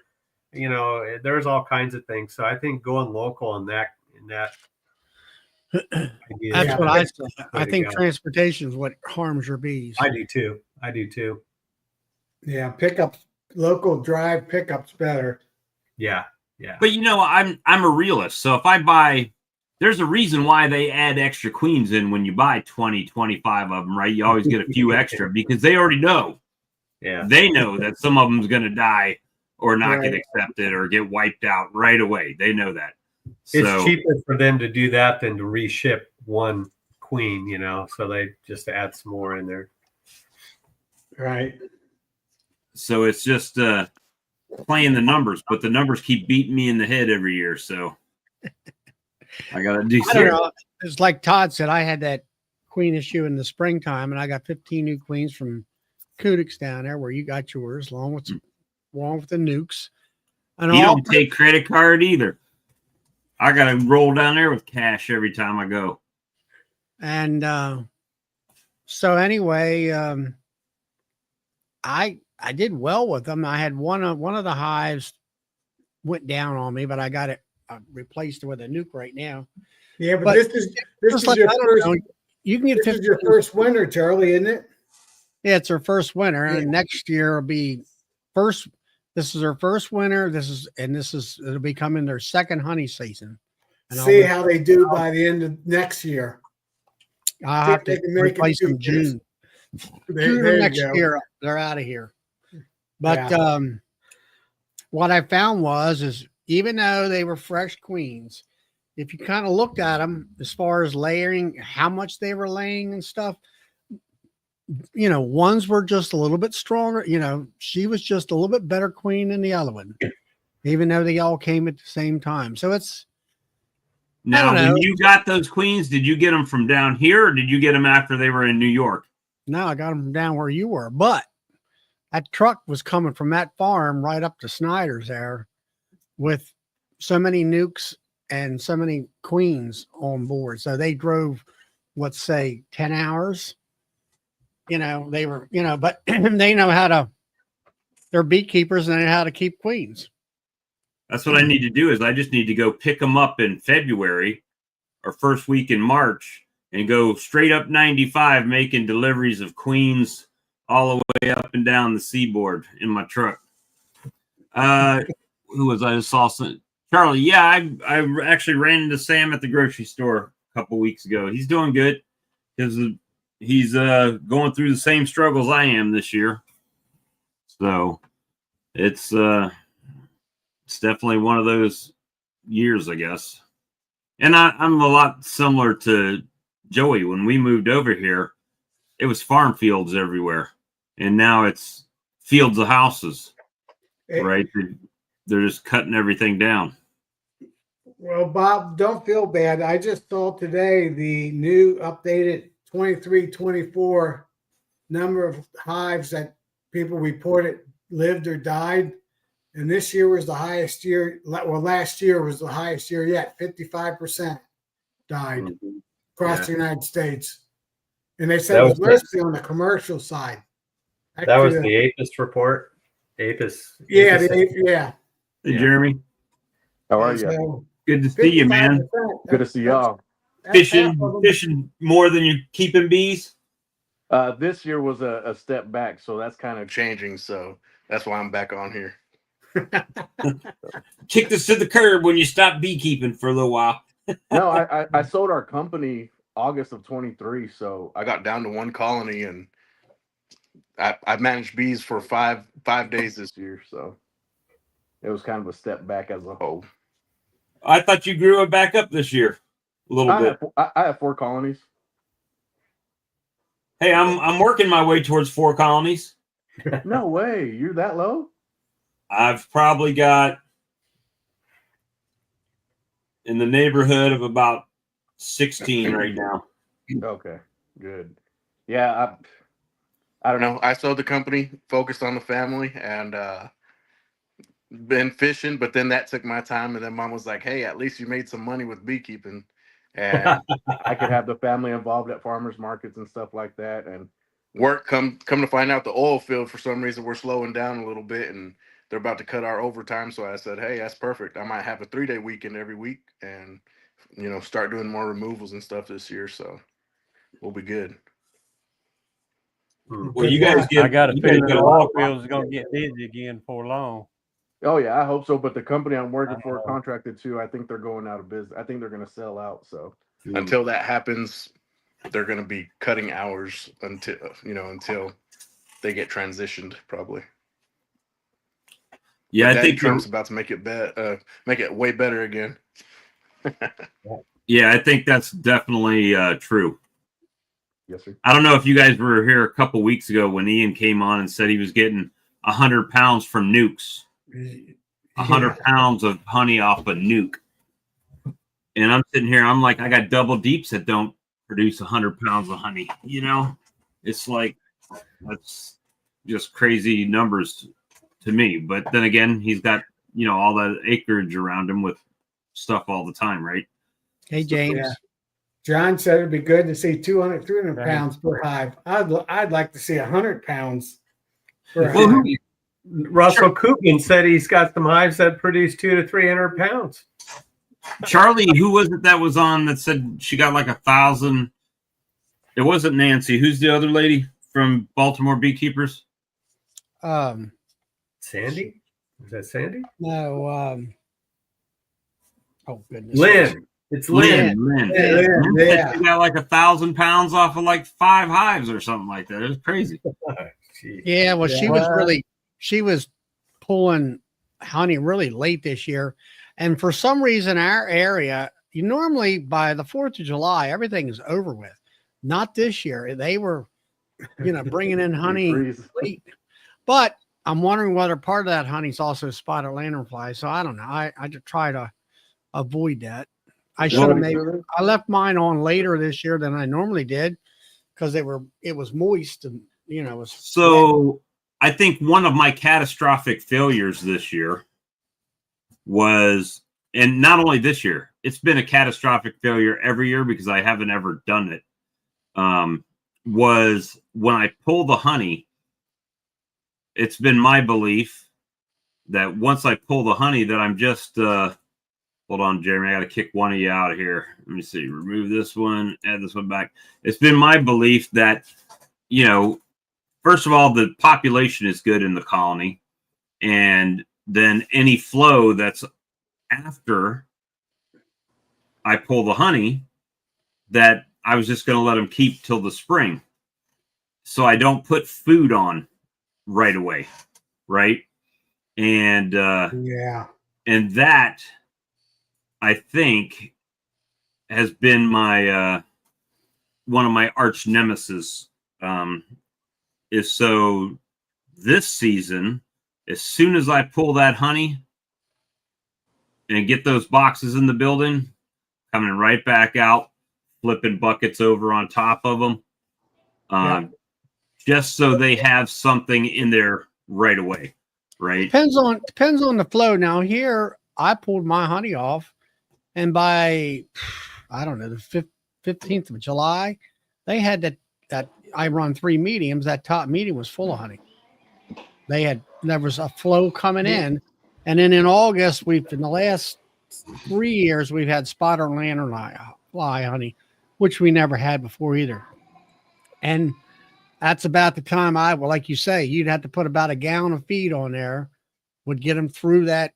there's all kinds of things. So I think going local in that That's what I say. I think transportation is what harms your bees. I do too. Yeah, local drive pickups better. Yeah. But I'm a realist. So if I buy, there's a reason why they add extra queens in when you buy 20, 25 of them, right? You always get a few extra because they already know. Yeah. They know that some of them's going to die or not get accepted or get wiped out right away. They know that. It's cheaper for them to do that than to reship one queen, so they just add some more in there. Right. So it's just playing the numbers, but the numbers keep beating me in the head every year. So I got to do something. I don't know. It's like Todd said, I had that queen issue in the springtime, and I got 15 new queens from Kudix down there where you got yours, along with wrong with the nukes. And you don't take credit card either. I got to roll down there with cash every time I go. And so anyway, I did well with them. I had one of the hives went down on me, but I got it replaced with a nuke right now. Yeah, but this is like, your first. You can get this is your first winter, Charlie, isn't it? Yeah, it's her first winter, and next year will be first. This is her first winter. It'll be coming their second honey season. And see how they do by the end of next year. I'll have to replace them June. June next year, they're out of here. But what I found is even though they were fresh queens, if you kind of looked at them as far as layering, how much they were laying and stuff, ones were just a little bit stronger. She was just a little bit better queen than the other one, even though they all came at the same time. So it's now when you got those queens, did you get them from down here, or did you get them after they were in New York? No, I got them from down where you were, but that truck was coming from that farm right up to Snyder's there with so many nukes and so many queens on board. So they drove, let's say, 10 hours. They were, but they know they're beekeepers and they know how to keep queens. That's what I need to do is I just need to go pick them up in February or first week in March and go straight up 95 making deliveries of queens all the way up and down the seaboard in my truck. Who was I just saw some Charlie, yeah, I actually ran into Sam at the grocery store a couple weeks ago. He's doing good because he's going through the same struggles I am this year. So it's definitely one of those years, I guess. And I'm a lot similar to Joey. When we moved over here, it was farm fields everywhere, and now it's fields of houses. Right? They're just cutting everything down. Well, Bob, don't feel bad. I just saw today the new updated 23-24 number of hives that people reported lived or died. And this year was the highest year. Well, last year was the highest year yet. 55% died across the United States. And they said it was mostly on the commercial side. That was the APIS report. APIS. Yeah, Hey, Jeremy. How are you? So, Good to see you, man. Good to see y'all. Fishing more than you're keeping bees? This year was a step back, so that's kind of changing. So that's why I'm back on here. Kicked us to the curb when you stopped beekeeping for a little while. No, I sold our company August of 23, so I got down to one colony, and I managed bees for five days this year. So it was kind of a step back as a whole. I thought you grew it back up this year a little bit. I have 4 colonies. Hey, I'm working my way towards 4 colonies. No way, you're that low? I've probably got in the neighborhood of about 16 right now. Okay, good. Yeah, I don't know. I sold the company, focused on the family, and been fishing, but then that took my time, and then Mom was like, hey, at least you made some money with beekeeping, and I could have the family involved at farmers markets and stuff like that. And work come to find out, the oil field, for some reason, we're slowing down a little bit, and they're about to cut our overtime. So I said, hey, that's perfect. I might have a 3-day weekend every week, and start doing more removals and stuff this year, so we'll be good. Well, you guys I got a feeling the oil field field is going to get busy again before long. Oh yeah, I hope so. But the company I'm working for, contracted to, I think they're going out of business. I think they're going to sell out. So until that happens, they're going to be cutting hours until they get transitioned, probably. Yeah, but I think Trump's about to make it way better again. Yeah, I think that's definitely true. Yes, sir. I don't know if you guys were here a couple weeks ago when Ian came on and said he was getting 100 pounds from nukes. 100 pounds of honey off a nuke. And I'm sitting here, I'm like, I got double deeps that don't produce 100 pounds of honey. It's like, that's just crazy numbers to me. But then again, he's got, all that acreage around him with stuff all the time, right? Hey, James. Yeah. John said it'd be good to see 200, 300 pounds per hive. I'd like to see 100 pounds per hive. Russell Coogan said he's got some hives that produce 200 to 300 pounds. Charlie, who was it that was on that said she got like 1,000? It wasn't Nancy. Who's the other lady from Baltimore Beekeepers? Sandy? Is that Sandy? No. Oh goodness. Lynn. It's Lynn. Lynn. Yeah. She got like 1,000 pounds off of like 5 hives or something like that. It was crazy. Yeah, well, she was pulling honey really late this year. And for some reason, our area, you normally by the 4th of July, everything is over with. Not this year. They were, bringing in honey late. But I'm wondering whether part of that honey is also spotted lanternfly. So I don't know. I just try to avoid that. I should have I left mine on later this year than I normally did because it was moist and it was so I think one of my catastrophic failures this year was, and not only this year, it's been a catastrophic failure every year because I haven't ever done it. Was when I pull the honey, it's been my belief that once I pull the honey that I'm just hold on, Jeremy. I got to kick one of you out of here. Let me see. Remove this one. Add this one back. It's been my belief that, first of all, the population is good in the colony. And then any flow that's after I pull the honey that I was just going to let them keep till the spring. So I don't put food on right away. Right. And Yeah. and that, I think, has been my one of my arch nemesis. Is so this season, as soon as I pull that honey and get those boxes in the building, coming right back out, flipping buckets over on top of them, just so they have something in there right away. Right. Depends on the flow. Now here, I pulled my honey off, and by I don't know the 15th of July, they had that I run 3 mediums. That top medium was full of honey. There was a flow coming in, and then in August in the last 3 years we've had spotter lantern fly honey, which we never had before either. And that's about the time like you say, you'd have to put about a gallon of feed on there, would get them through that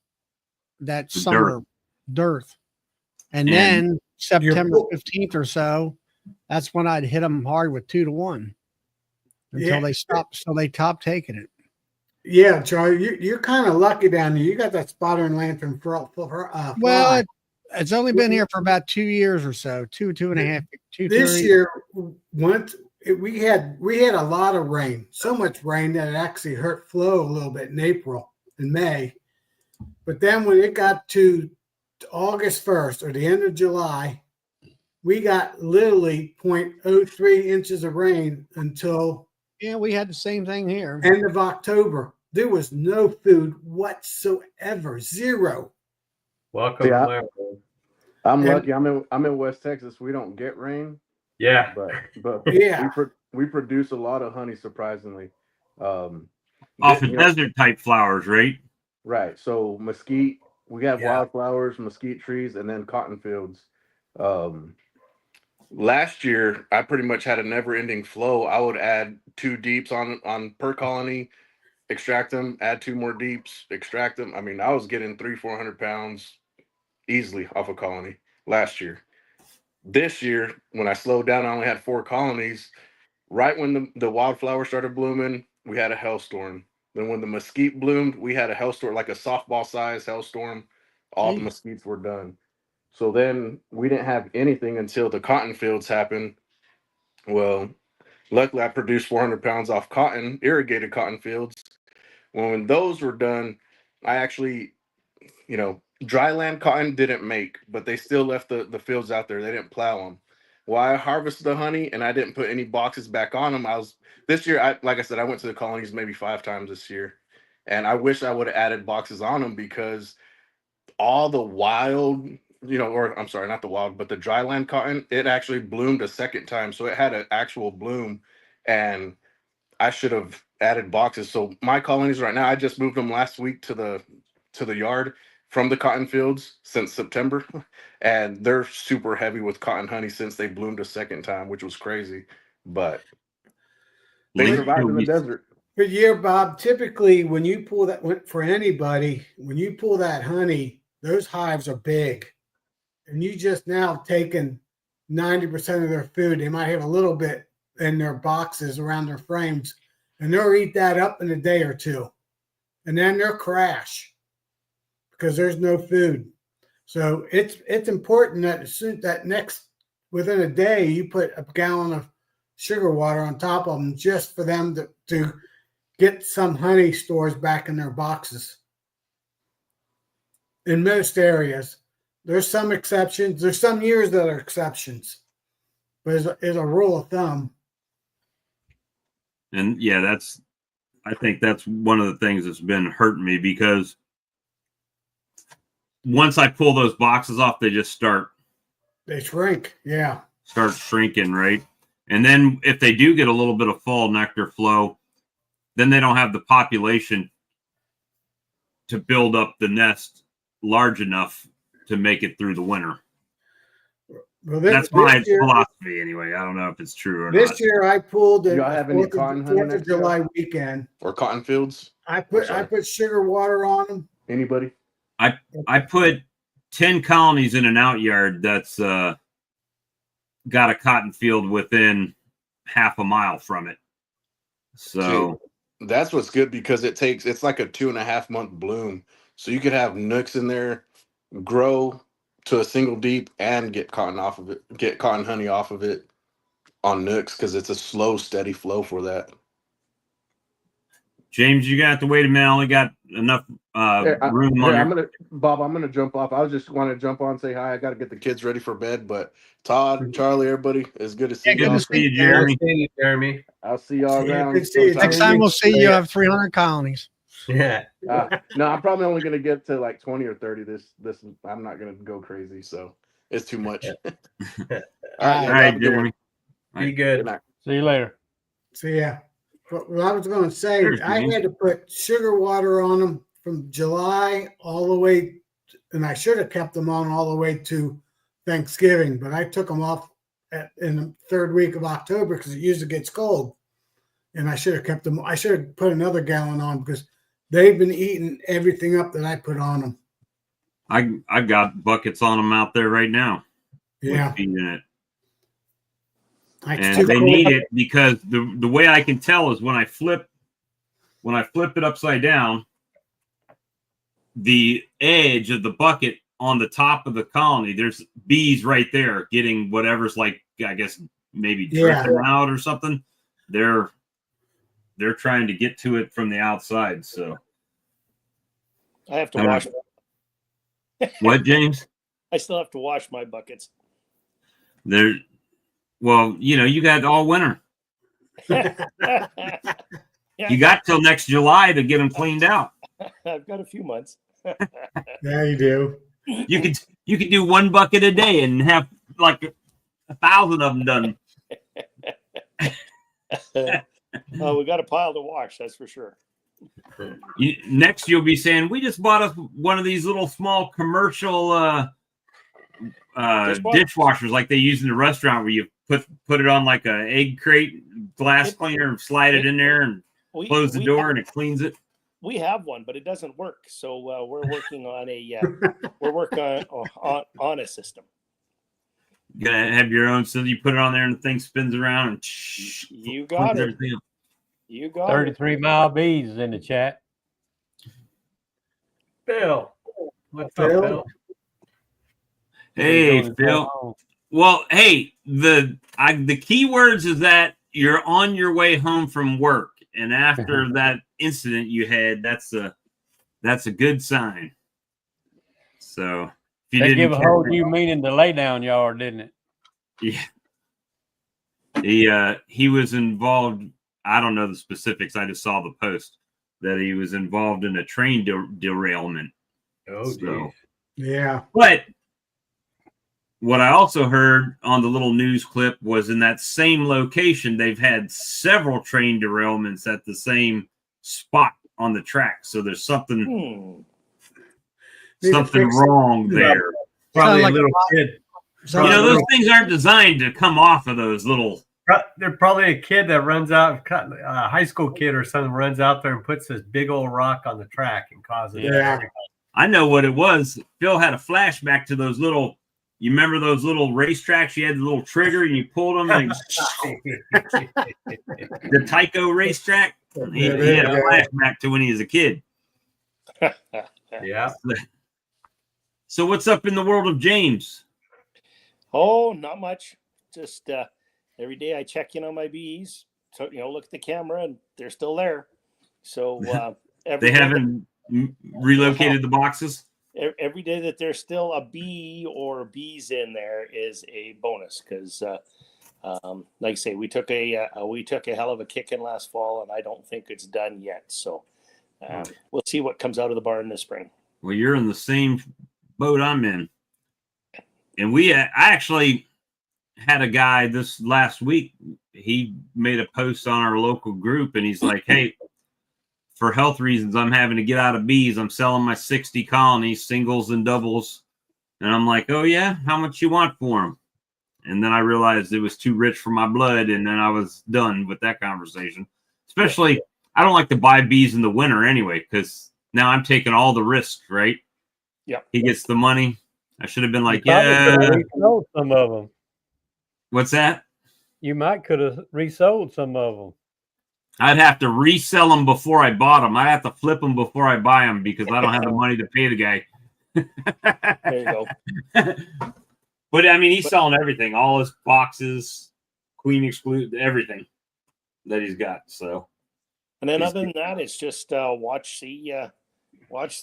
summer dearth. And then September 15th or so, that's when I'd hit them hard with 2 to 1 until they stopped. So they stopped taking it. Yeah, Charlie, you're kind of lucky down there. You got that spotter and lantern for well, it's only been here for about 2 years or so, two and a half. This year, we had a lot of rain, so much rain that it actually hurt flow a little bit in April and May. But then when it got to August 1st or the end of July, we got literally 0.03 inches of rain until we had the same thing here. End of October. There was no food whatsoever. Zero. Welcome. Yeah, I'm lucky. I'm in West Texas. We don't get rain. Yeah, but yeah, we produce a lot of honey, surprisingly. Off of desert type flowers, right? Right. So mesquite, we have wildflowers, mesquite trees, and then cotton fields. Last year, I pretty much had a never-ending flow. I would add 2 deeps on per colony, extract them, add 2 more deeps, extract them. I mean, I was getting 300-400 pounds easily off a colony last year. This year, when I slowed down, I only had 4 colonies. Right when the wildflower started blooming, we had a hailstorm. Then when the mesquite bloomed, we had a hailstorm, like a softball size hailstorm. All the mesquites were done. So then we didn't have anything until the cotton fields happened. Well, luckily I produced 400 pounds off cotton, irrigated cotton fields. When those were done, I actually, dry land cotton didn't make, but they still left the fields out there. They didn't plow them. Well, I harvested the honey and I didn't put any boxes back on them. This year, like I said, I went to the colonies maybe 5 times this year. And I wish I would have added boxes on them, because all the wild, or I'm sorry, not the wild, but the dry land cotton, it actually bloomed a second time. So it had an actual bloom, and I should have added boxes. So my colonies right now, I just moved them last week to the yard from the cotton fields since September, and they're super heavy with cotton honey since they bloomed a second time, which was crazy. But they survived in the desert. But Bob, typically when you pull that, for anybody, when you pull that honey, those hives are big, and you just now taken 90% of their food. They might have a little bit in their boxes around their frames, and they'll eat that up in a day or 2, and then they'll crash because there's no food. So it's important that within a day you put a gallon of sugar water on top of them, just for them to get some honey stores back in their boxes. In most areas, there's some exceptions. There's some years that are exceptions, but as a rule of thumb. And I think that's one of the things that's been hurting me, because once I pull those boxes off, they shrink. Yeah. Start shrinking, right? And then if they do get a little bit of fall nectar flow, then they don't have the population to build up the nest large enough to make it through the winter. Well, that's my philosophy anyway. I don't know if it's true or not. This year I pulled the 4th of July weekend. Or cotton fields? I put sugar water on them. Anybody? I put 10 colonies in an out yard that's got a cotton field within half a mile from it. So that's what's good, because it's like a 2.5 month bloom. So you could have nooks in there grow to a single deep and get cotton honey off of it on nooks, because it's a slow, steady flow for that. James, you're gonna have to wait a minute. I only got enough room on Bob, I'm gonna jump off. I was just want to jump on and say hi. I got to get the kids ready for bed. But Todd, Charlie, everybody, it's good to see Good y'all. to see you, Jeremy. Jeremy. I'll see y'all See you. around. Good to see you, sometime. Next time we'll see you have 300 colonies. Yeah. No, I'm probably only gonna get to like 20 or 30. This I'm not gonna go crazy, so it's too much. All right, All right, Jeremy. Jeremy. Be good. Good night. See you later. So yeah, what I was going to say, Cheers, I James. had to put sugar water on them from July all the way, and I should have kept them on all the way to Thanksgiving, but I took them off in the third week of October because it usually gets cold, and I should have kept them. I should have put another gallon on because they've been eating everything up that I put on them. I've got buckets on them out there right now. Yeah, with feed in it. it's And too they cold. need it because the way I can tell is when I flip it upside down, the edge of the bucket on the top of the colony, there's bees right there getting whatever's, like, I guess maybe dripping out or something. They're trying to get to it from the outside. So I have to wash. what, James? I still have to wash my buckets. Well, you got all winter. Yeah, You got till next July to get them cleaned out. I've got a few months. Yeah, you do. You could do one bucket a day and have like 1,000 of them done. Oh, we got a pile to wash, that's for sure. Next, you'll be saying, "We just bought us one of these little small commercial dishwashers like they use in the restaurant, where you put it on like a egg crate glass cleaner and slide it in there and close the door and it cleans it." We have one, but it doesn't work. So we're working on on a system. You gotta have your own, so you put it on there and the thing spins around and You got it. You got 33-mile bees is in the chat. Bill. What's up, Bill? Bill? Hey, Phil. Well, hey, the key words is that you're on your way home from work, and after that incident you had, that's a good sign. So if you They didn't give a whole new meaning to lay down yard, didn't it? yeah, he was involved. I don't know the specifics. I just saw the post that he was involved in a train derailment. Oh, so, Yeah. but what I also heard on the little news clip was in that same location, they've had several train derailments at the same spot on the track. So there's something wrong there. Probably like a little kid. Those things aren't designed to come off of those little. They're probably a kid that runs out, a high school kid or something, runs out there and puts this big old rock on the track and causes it. Yeah. I know what it was. Phil had a flashback to those little. You remember those little racetracks? You had the little trigger and you pulled them. Like, the Tyco racetrack. He had a flashback to when he was a kid. Yeah. So what's up in the world of James? Oh, not much. Just every day I check in on my bees. So, look at the camera and they're still there. So They haven't relocated the boxes? Every day that there's still a bee or bees in there is a bonus, because like I say, we took a hell of a kick in last fall, and I don't think it's done yet. So we'll see what comes out of the barn this spring. Well, you're in the same boat I'm in. And I actually had a guy this last week. He made a post on our local group, and he's like, "Hey, for health reasons, I'm having to get out of bees. I'm selling my 60 colonies, singles and doubles." And I'm like, "Oh yeah, how much you want for them?" And then I realized it was too rich for my blood, and then I was done with that conversation. Especially, I don't like to buy bees in the winter anyway, because now I'm taking all the risk, right? Yeah. He gets the money. I should have been like, You probably could yeah. have resold some of them. What's that? You might could have resold some of them. I'd have to resell them before I bought them. I'd have to flip them before I buy them because I don't have the money to pay the guy. There you go. But I mean, he's selling everything, all his boxes, queen exclude, everything that he's got. So, And then other than that, it's just watch the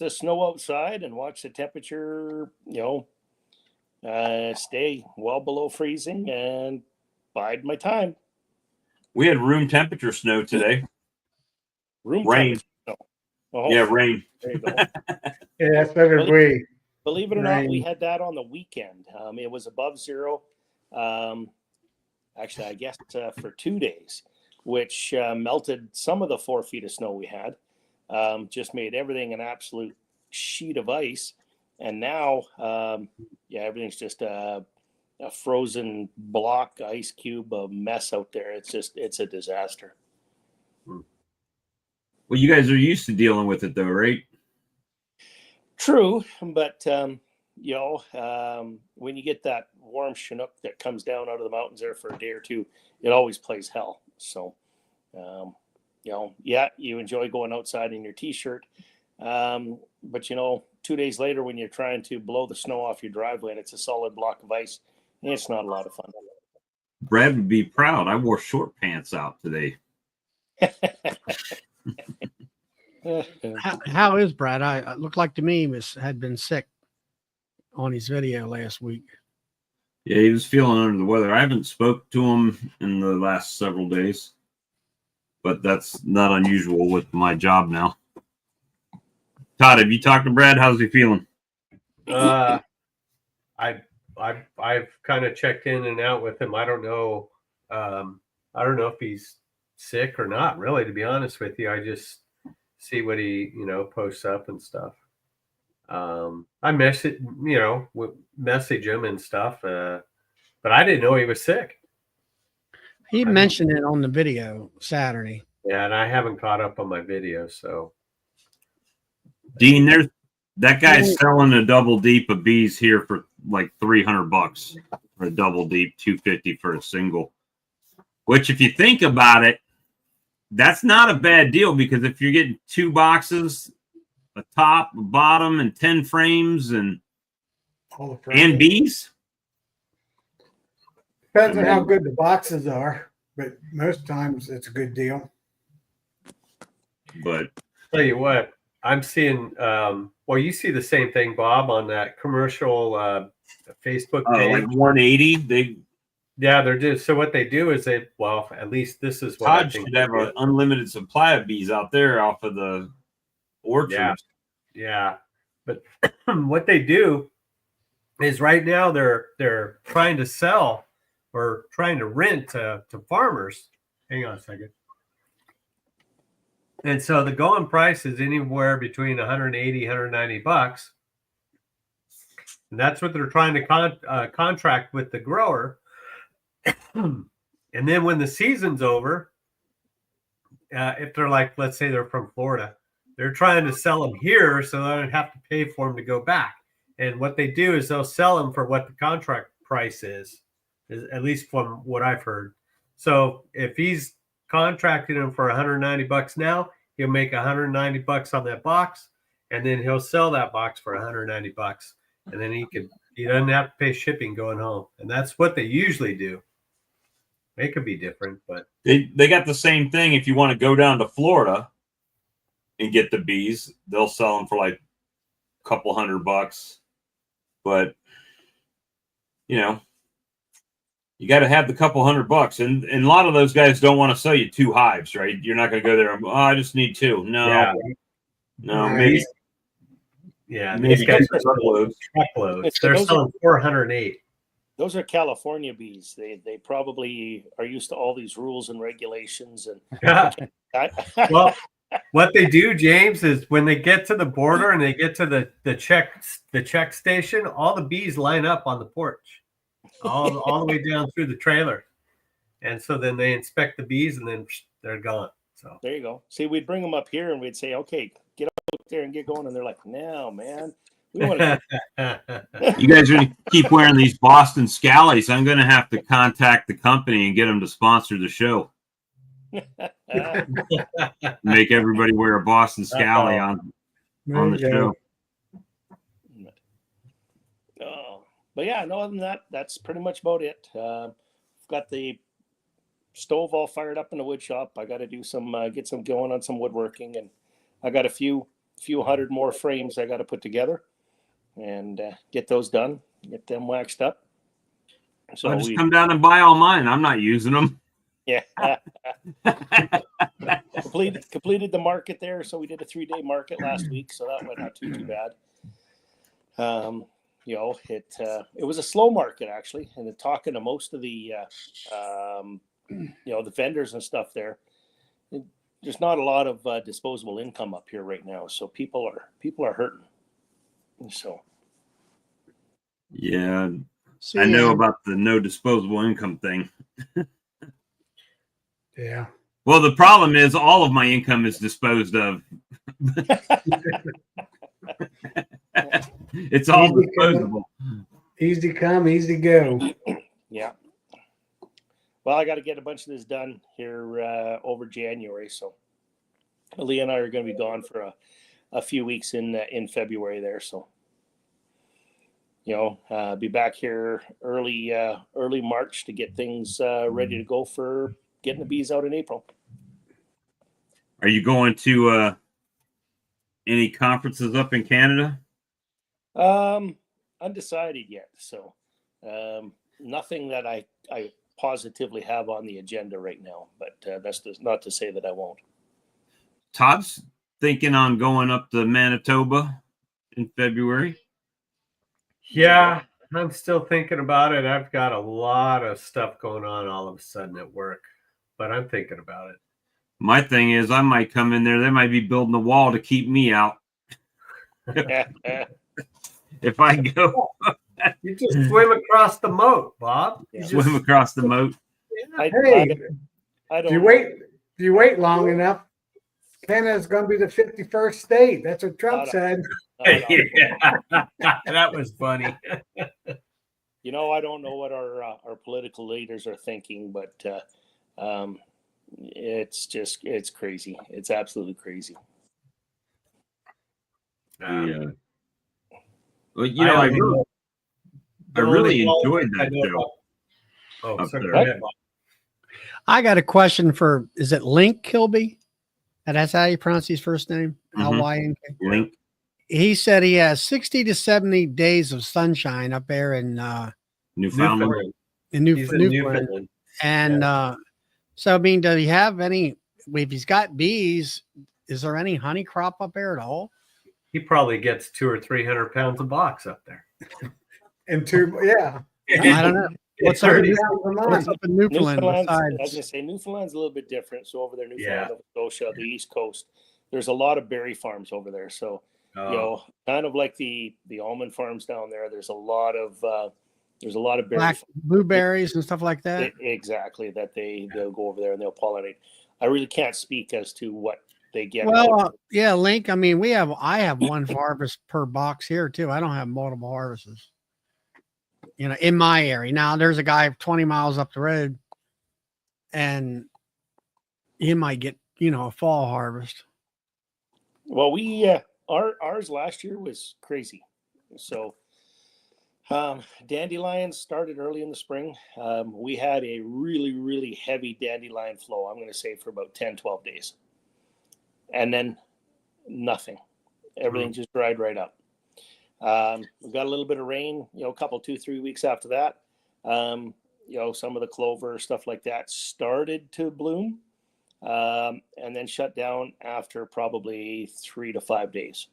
snow outside and watch the temperature, stay well below freezing and bide my time. we had room temperature snow today. Room Rain. temperature. No. Oh, Yeah, rain. there you go. Yeah, so did we. Believe it or not, we Rain. had that on the weekend. It was above zero. Actually, I guess for 2 days, which melted some of the 4 feet of snow we had. Just made everything an absolute sheet of ice. And now, everything's just a frozen block, ice cube, a mess out there. It's a disaster. Well, you guys are used to dealing with it, though, right? True, but when you get that warm Chinook that comes down out of the mountains there for a day or two, it always plays hell. So, you enjoy going outside in your t-shirt, but 2 days later when you're trying to blow the snow off your driveway and it's a solid block of ice, it's not a lot of fun. Brad would be proud. I wore short pants out today. How is Brad? It looked like to me he had been sick on his video last week. Yeah, he was feeling under the weather. I haven't spoke to him in the last several days, but that's not unusual with my job now. Todd, have you talked to Brad? How's he feeling? I've kind of checked in and out with him. I don't know if he's sick or not, really, to be honest with you. I just see what he, posts up and stuff. I message him and stuff, but I didn't know he was sick. He mentioned it on the video Saturday. Yeah, and I haven't caught up on my video, so. Dean, that guy's selling a double deep of bees here for like $300 for a double deep, $250 for a single. Which, if you think about it, that's not a bad deal because if you're getting 2 boxes, a top, a bottom, and 10 frames and bees. Depends on how good the boxes are, but most times it's a good deal. But tell you what, I'm seeing. You see the same thing, Bob, on that commercial Facebook page. Like 180. They're just so what they do is at least this is what Todd I think should have an unlimited supply of bees out there off of the orchards. Yeah. But what they do is right now they're trying to sell or trying to rent to farmers. Hang on a second. And so the going price is anywhere between $180, $190. And that's what they're trying to contract with the grower. And then when the season's over, if they're like, let's say they're from Florida, they're trying to sell them here so they don't have to pay for them to go back. And what they do is they'll sell them for what the contract price is at least from what I've heard. So if he's contracting them for $190 now, he'll make $190 on that box, and then he'll sell that box for $190, and then he doesn't have to pay shipping going home. And that's what they usually do. It could be different, but they got the same thing. If you want to go down to Florida and get the bees, they'll sell them for like a couple $100. But you got to have the couple $100, and a lot of those guys don't want to sell you 2 hives, right? You're not going to go there. I just need 2. No, maybe. Yeah, maybe these guys are truckloads. They're selling 408. Those are California bees. They probably are used to all these rules and regulations. And Well, what they do, James, is when they get to the border and they get to the check station, all the bees line up on the porch. All the way down through the trailer. And so then they inspect the bees and then they're gone. So there you go. See, we'd bring them up here and we'd say, okay, get out there and get going. And they're like, no, man, We want to. You guys are gonna keep wearing these Boston Scallies. I'm gonna have to contact the company and get them to sponsor the show. Make everybody wear a Boston Scally on the show. But yeah, no, other than that, that's pretty much about it. Got the stove all fired up in the wood shop. I got to do some, get some going on some woodworking, and I got a few hundred more frames I got to put together and get those done, get them waxed up. So I'll just come down and buy all mine. I'm not using them. Yeah. completed the market there. So we did a 3-day market last week. So that went not too bad. You know, it was a slow market actually. And then talking to most of the, you know, the vendors and stuff there, there's not a lot of disposable income up here right now. So people are hurting. So. Yeah. I know about the no disposable income thing. Yeah. Well, the problem is all of my income is disposed of. It's all Easy disposable. Easy come, easy go. Yeah. Well, I got to get a bunch of this done here over January. So Lee and I are going to be gone for a few weeks in February there. So, you know, be back here early March to get things ready to go for getting the bees out in April. Are you going to any conferences up in Canada? Undecided yet. So nothing that I positively have on the agenda right now, but that's not to say that I won't. Todd's thinking on going up to Manitoba in February. Yeah, I'm still thinking about it. I've got a lot of stuff going on all of a sudden at work, but I'm thinking about it. My thing is I might come in there. They might be building a wall to keep me out. If I go. You just swim across the moat, Bob. Yeah. Swim across the moat. Hey, I don't. if you wait long enough, Canada's going to be the 51st state. That's what Trump said. Yeah. That was funny. You know, I don't know what our political leaders are thinking, but it's crazy. It's absolutely crazy. Yeah. Well, you know, I really enjoyed that show. Oh, sorry. there. Go ahead, Bob. I got a question for, is it Link Kilby? And that's how you pronounce his first name? Mhm. Lynk. Link. He said he has 60 to 70 days of sunshine up there in Newfoundland. He's in Newfoundland. Newfoundland. And so, I mean, does he have any, if he's got bees, is there any honey crop up there at all? He probably gets 200 or 300 pounds a box up there. And two, yeah. I don't know. What's up in Newfoundland. Newfoundland? I was Besides, going to say Newfoundland's a little bit different. So over there, Newfoundland, Yeah. Nova Scotia, the East Coast, there's a lot of berry farms over there. So you know, kind of like the almond farms down there. There's a lot of berry black blueberries and stuff like that. Exactly, that they'll go over there and they'll pollinate. I really can't speak as to what they get. Well, yeah, Link. I mean, I have one harvest per box here too. I don't have multiple harvests. You know, in my area. Now there's a guy 20 miles up the road and he might get, you know, a fall harvest. Well, we ours last year was crazy. So dandelions started early in the spring. We had a really, really heavy dandelion flow, I'm going to say for about 10, 12 days. And then nothing. Everything just dried right up. We got a little bit of rain, you know, a couple, 2-3 weeks after that. You know, some of the clover, stuff like that started to bloom and then shut down after probably 3 to 5 days.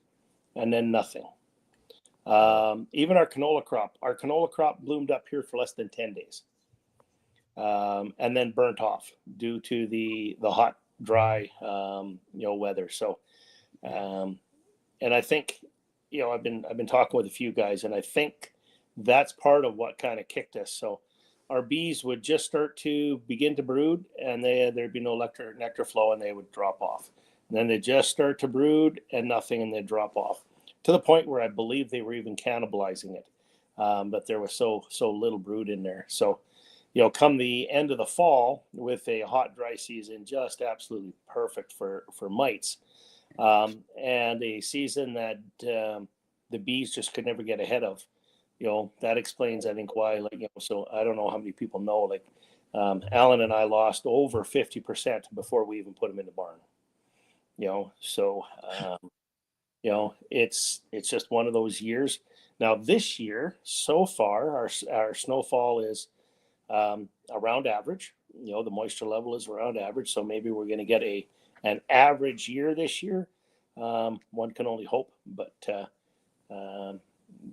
And then nothing. Even our canola crop bloomed up here for less than 10 days. And then burnt off due to the hot, dry, you know, weather. So, and I think, you know, I've been talking with a few guys, and I think that's part of what kind of kicked us. So our bees would just start to begin to brood, and there'd be no nectar flow, and they would drop off. And then they just start to brood and nothing, and they'd drop off. to the point where I believe they were even cannibalizing it. But there was so little brood in there. So, come the end of the fall with a hot, dry season, just absolutely perfect for mites, and a season that the bees just could never get ahead of. That explains, I think, why. So I don't know how many people know. Alan and I lost over 50% before we even put them in the barn. So it's just one of those years. Now this year, so far, our snowfall is around average. The moisture level is around average, so maybe we're going to get an average year this year. One can only hope, but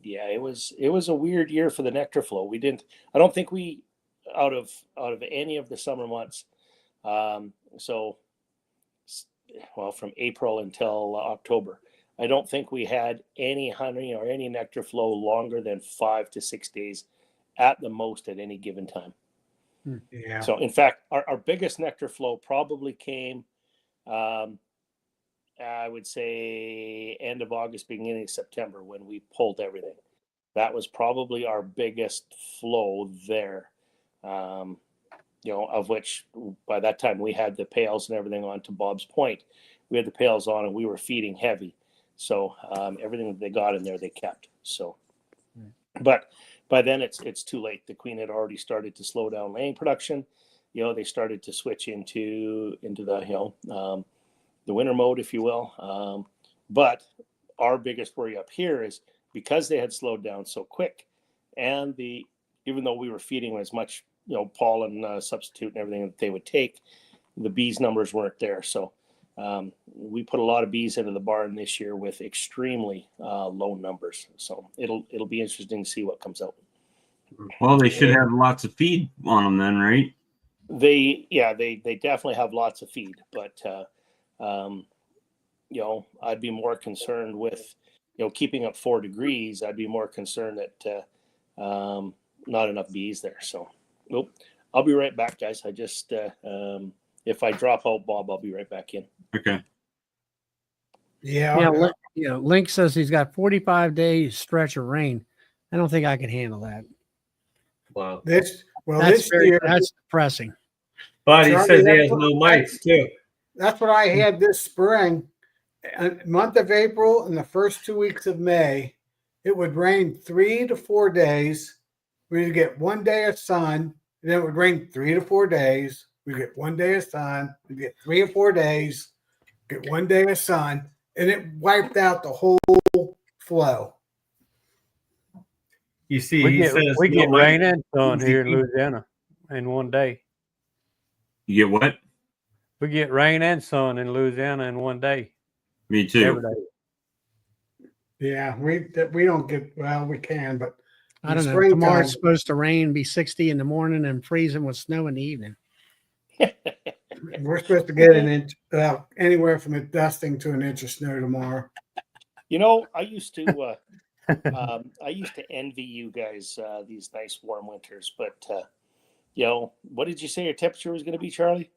it was a weird year for the nectar flow. I don't think we out of any of the summer months. From April until October, I don't think we had any honey or any nectar flow longer than 5 to 6 days at the most at any given time. Yeah. So in fact, our biggest nectar flow probably came, I would say end of August, beginning of September, when we pulled everything. That was probably our biggest flow there. Of which by that time we had the pails and everything on. To Bob's point, we had the pails on and we were feeding heavy. So everything that they got in there, they kept. So, but by then it's too late. The queen had already started to slow down laying production. They started to switch into the the winter mode, if you will. But our biggest worry up here is because they had slowed down so quick, and even though we were feeding as much pollen substitute and everything that they would take, the bees numbers weren't there. So we put a lot of bees into the barn this year with extremely low numbers. So it'll be interesting to see what comes out. Well, they should have lots of feed on them then, right? They definitely have lots of feed, but I'd be more concerned with keeping up 4 degrees. I'd be more concerned that not enough bees there. So nope. I'll be right back, guys. I just if I drop out, Bob, I'll be right back in. Okay. Yeah. Link says he's got 45 days stretch of rain. I don't think I can handle that. Wow. This year, that's depressing. But he Charlie, says he has no mites too. that's what I had this spring. Month of April and the first 2 weeks of May, it would rain 3 to 4 days. We'd get 1 day of sun, and then it would rain 3 to 4 days. We'd get 1 day of sun, we'd get 3 or 4 days, get 1 day of sun, and it wiped out the whole flow. You see, We he get, says we no get mites. rain and sun Easy here in peasy. Louisiana in 1 day. You get what? We get rain and sun in Louisiana in 1 day. Me too. Every day. Yeah, we don't get, well, we can, but I don't know. springtime- Tomorrow's supposed to rain, be 60 in the morning, and freezing with snow in the evening. we're supposed to get an inch, anywhere from a dusting to an inch of snow tomorrow. I used to envy you guys these nice warm winters, but what did you say your temperature was going to be, Charlie?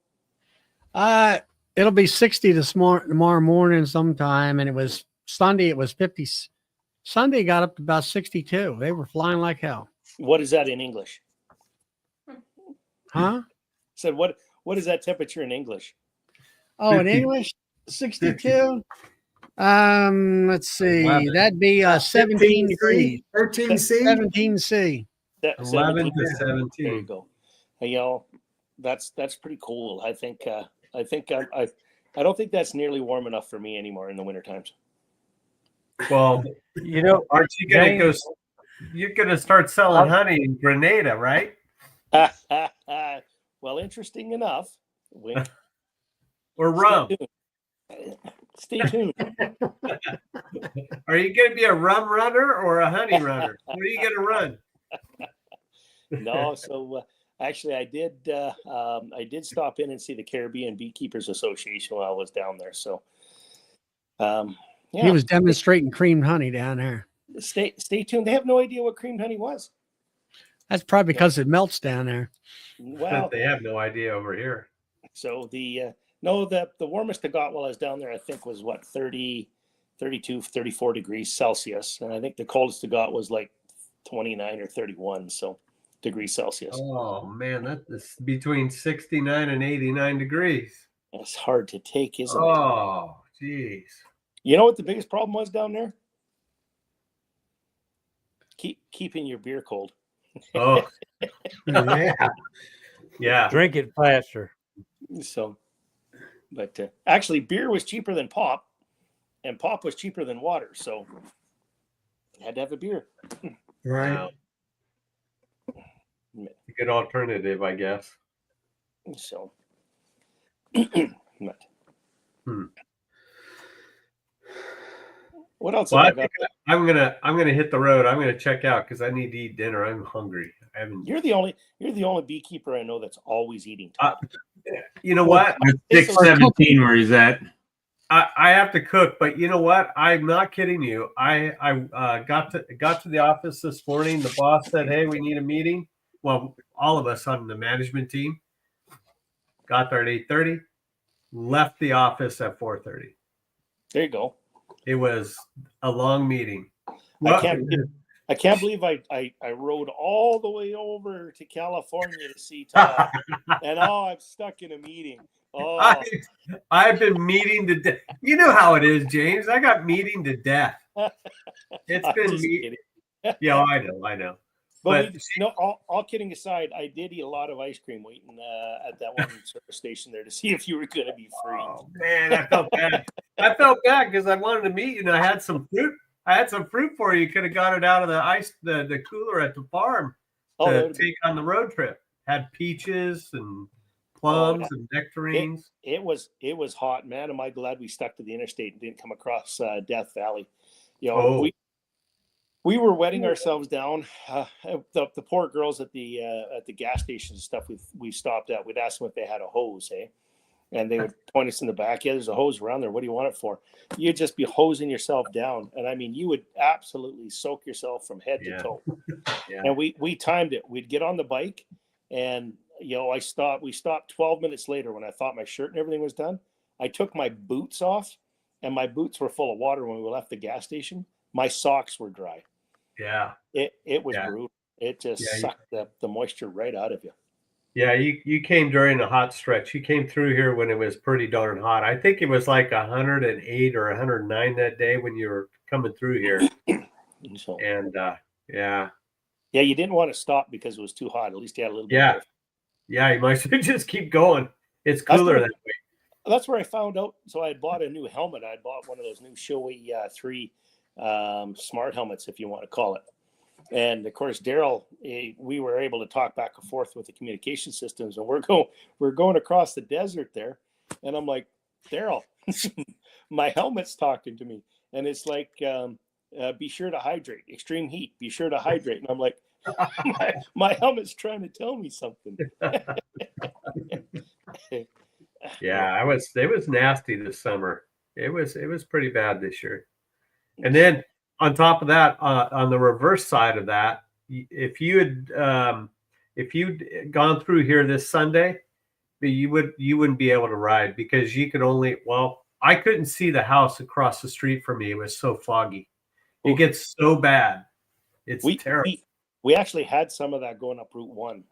It'll be 60 tomorrow morning sometime, and it was Sunday. It was 50. Sunday got up to about 62. They were flying like hell. What is that in English? Huh? Said what is that temperature in English? Oh, in 50. English, 62. Let's see. 11. That'd be 17 degrees. 13C. 17C. 11 to 17. There you go. That's pretty cool. I don't think that's nearly warm enough for me anymore in the winter times. Well, aren't you gonna James, go? You're gonna start selling honey in Grenada, right? Well, interesting enough. Or rum? Stay tuned. Are you gonna be a rum runner or a honey runner? What are you gonna run? No, so actually, I did stop in and see the Caribbean Beekeepers Association while I was down there. So, He was demonstrating creamed honey down there. Stay tuned. They have no idea what creamed honey was. That's probably because it melts down there. Well, They have no idea over here. so the warmest I got while I was down there, I think, was 30 32, 34 degrees Celsius. And I think the coldest it got was like 29 or 31 degrees Celsius. Oh man, that's between 69 and 89 degrees. It's hard to take, isn't it? Oh, geez. You know what the biggest problem was down there? Keeping your beer cold. Oh, Yeah. yeah. Drink it faster. So, but actually, beer was cheaper than pop, and pop was cheaper than water. So, I had to have a beer. Right. Wow. A good alternative, I guess. So, what else Well, have I got? I'm gonna hit the road. I'm gonna check out because I need to eat dinner. I'm hungry. I haven't. You're the only beekeeper I know that's always eating. You know what? 617 where he's at. I have to cook, but you know what? I'm not kidding you. I got to the office this morning. The boss said, "Hey, we need a meeting." Well, all of us on the management team got there at 8:30. Left the office at 4:30. There you go. It was a long meeting. I can't believe I rode all the way over to California to see Todd, and I'm stuck in a meeting. Oh, I've been meeting to death. You know how it is, James. I got meeting to death. It's I'm been just kidding. Yeah, I know. But all kidding aside, I did eat a lot of ice cream waiting at that one service station there to see if you were going to be free. Oh man, I felt bad. I felt bad because I wanted to meet you, and I had some fruit. I had some fruit for you. You could have got it out of the cooler at the farm to take on the road trip. Had peaches and plums and nectarines. It was hot, man. Am I glad we stuck to the interstate and didn't come across Death Valley? You know, we were wetting ourselves down. The poor girls at the gas stations and stuff we stopped at. We'd ask them if they had a hose, and they would point us in the back. Yeah, there's a hose around there. What do you want it for? You'd just be hosing yourself down, and I mean, you would absolutely soak yourself from head to toe. Yeah. And we timed it. We'd get on the bike, and we stopped 12 minutes later when I thought my shirt and everything was done. I took my boots off, and my boots were full of water when we left the gas station. My socks were dry. Yeah. It was brutal. It just sucked the moisture right out of you. Yeah, you came during a hot stretch. You came through here when it was pretty darn hot. I think it was like 108 or 109 that day when you were coming through here. And yeah, you didn't want to stop because it was too hot. At least you had a little bit. Yeah, you might just keep going. It's cooler that way. That's where I found out. So I had bought a new helmet. I had bought one of those new Shoei 3 smart helmets, if you want to call it. And of course, Daryl, we were able to talk back and forth with the communication systems, and we're going across the desert there. And I'm like, Daryl, my helmet's talking to me, and it's like, be sure to hydrate. Extreme heat. Be sure to hydrate. And I'm like, my helmet's trying to tell me something. Yeah, it was nasty this summer. It was pretty bad this year. And then on top of that, on the reverse side of that, if you'd gone through here this Sunday, you wouldn't be able to ride because you could only, I couldn't see the house across the street from me. It was so foggy. It gets so bad. It's terrible. We actually had some of that going up Route 1,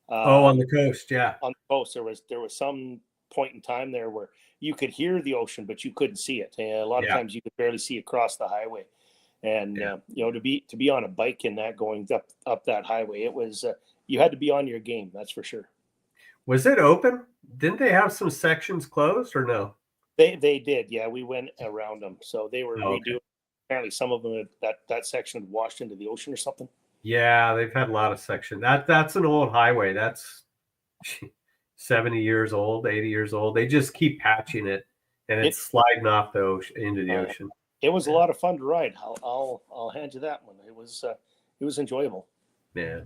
on the coast, yeah. On the coast, there was some point in time there where you could hear the ocean, but you couldn't see it. And a lot of times you could barely see across the highway. And to be on a bike in that going up that highway, it was you had to be on your game. That's for sure. Was it open? Didn't they have some sections closed or no? They did. Yeah, we went around them. So they were redoing. Apparently, some of them that section had washed into the ocean or something. Yeah, they've had a lot of section. That's an old highway. That's 70 years old, 80 years old. They just keep patching it, and it's sliding off the ocean into the ocean. It was a lot of fun to ride. I'll hand you that one. It was enjoyable. Yeah.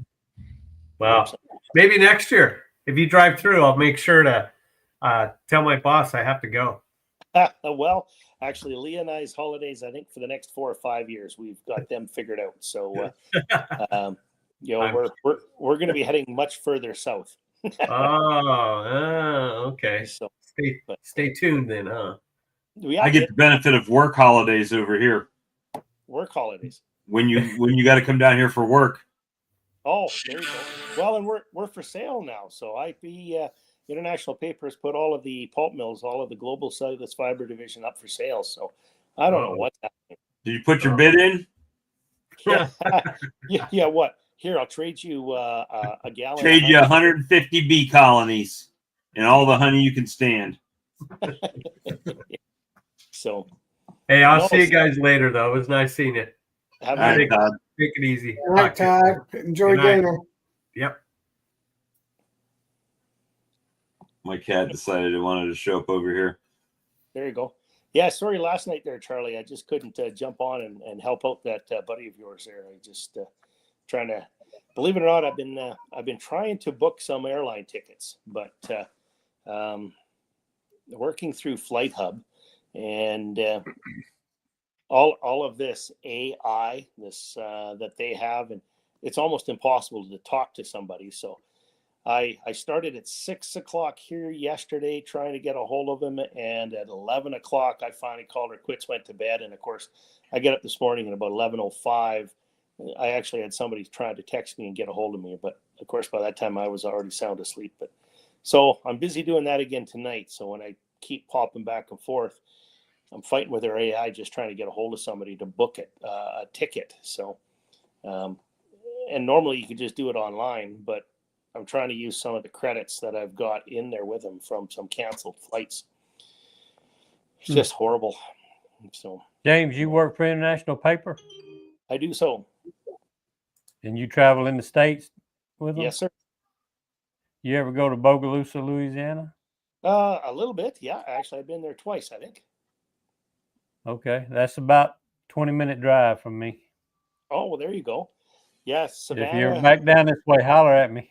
Well, maybe next year if you drive through, I'll make sure to tell my boss I have to go. Well, actually, Leah and I's holidays, I think for the next 4 or 5 years, we've got them figured out. So, we're going to be heading much further south. Okay. So stay tuned then, huh? I get the benefit of work holidays over here. Work holidays. When you got to come down here for work. Oh, there you go. Well, and we're for sale now. So International Paper has put all of the pulp mills, all of the global cellulose fiber division up for sale. So I don't know what's happening. Did you put your bid in? Yeah. What? Here, I'll trade you a gallon. Trade you 150 bee colonies and all the honey you can stand. So. Hey, I'll see you guys later, though. It was nice seeing you. Have a good Todd. Take it easy. All right, Todd. Enjoy dinner. Yep. My cat decided it wanted to show up over here. There you go. Yeah, sorry last night there, Charlie. I just couldn't jump on and help out that buddy of yours there. I just trying to, believe it or not, I've been trying to book some airline tickets, but working through Flight Hub and all of this AI, that they have, and it's almost impossible to talk to somebody. So I started at 6 o'clock here yesterday trying to get a hold of him, and at 11 o'clock I finally called her quits, went to bed, and of course I get up this morning at about 11:05. I actually had somebody trying to text me and get a hold of me, but of course by that time I was already sound asleep. But so I'm busy doing that again tonight. So when I keep popping back and forth, I'm fighting with their AI, just trying to get a hold of somebody to book it, a ticket. So, and normally you could just do it online, but I'm trying to use some of the credits that I've got in there with them from some canceled flights. It's just horrible. So, James, you work for International Paper? I do so. And you travel in the States with them? Yes, sir. You ever go to Bogalusa, Louisiana? A little bit. Yeah. Actually, I've been there twice, I think. Okay. That's about 20-minute drive from me. Oh, well, there you go. Yes. Savannah. If you're back down this way, holler at me.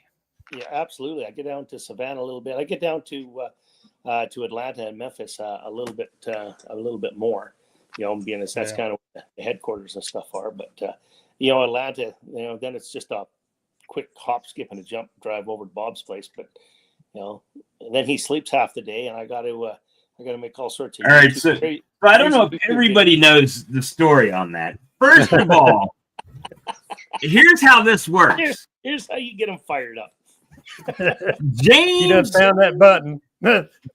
Yeah, absolutely. I get down to Savannah a little bit. I get down to Atlanta and Memphis a little bit more. You know, being as that's kind of where the headquarters and stuff are. But Atlanta, then it's just a quick hop, skip, and a jump drive over to Bob's place. But and then he sleeps half the day, and I got to make all sorts of. All right, so I don't know if everybody knows the story on that. First of all, here's how this works. Here's how you get them fired up. James, you done found that button.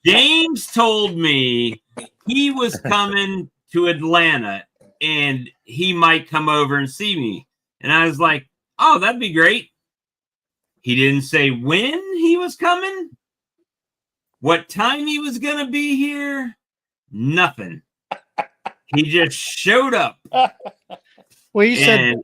James told me he was coming to Atlanta and he might come over and see me. And I was like, oh, that'd be great. He didn't say when he was coming, what time he was going to be here, nothing. He just showed up. Well, he said,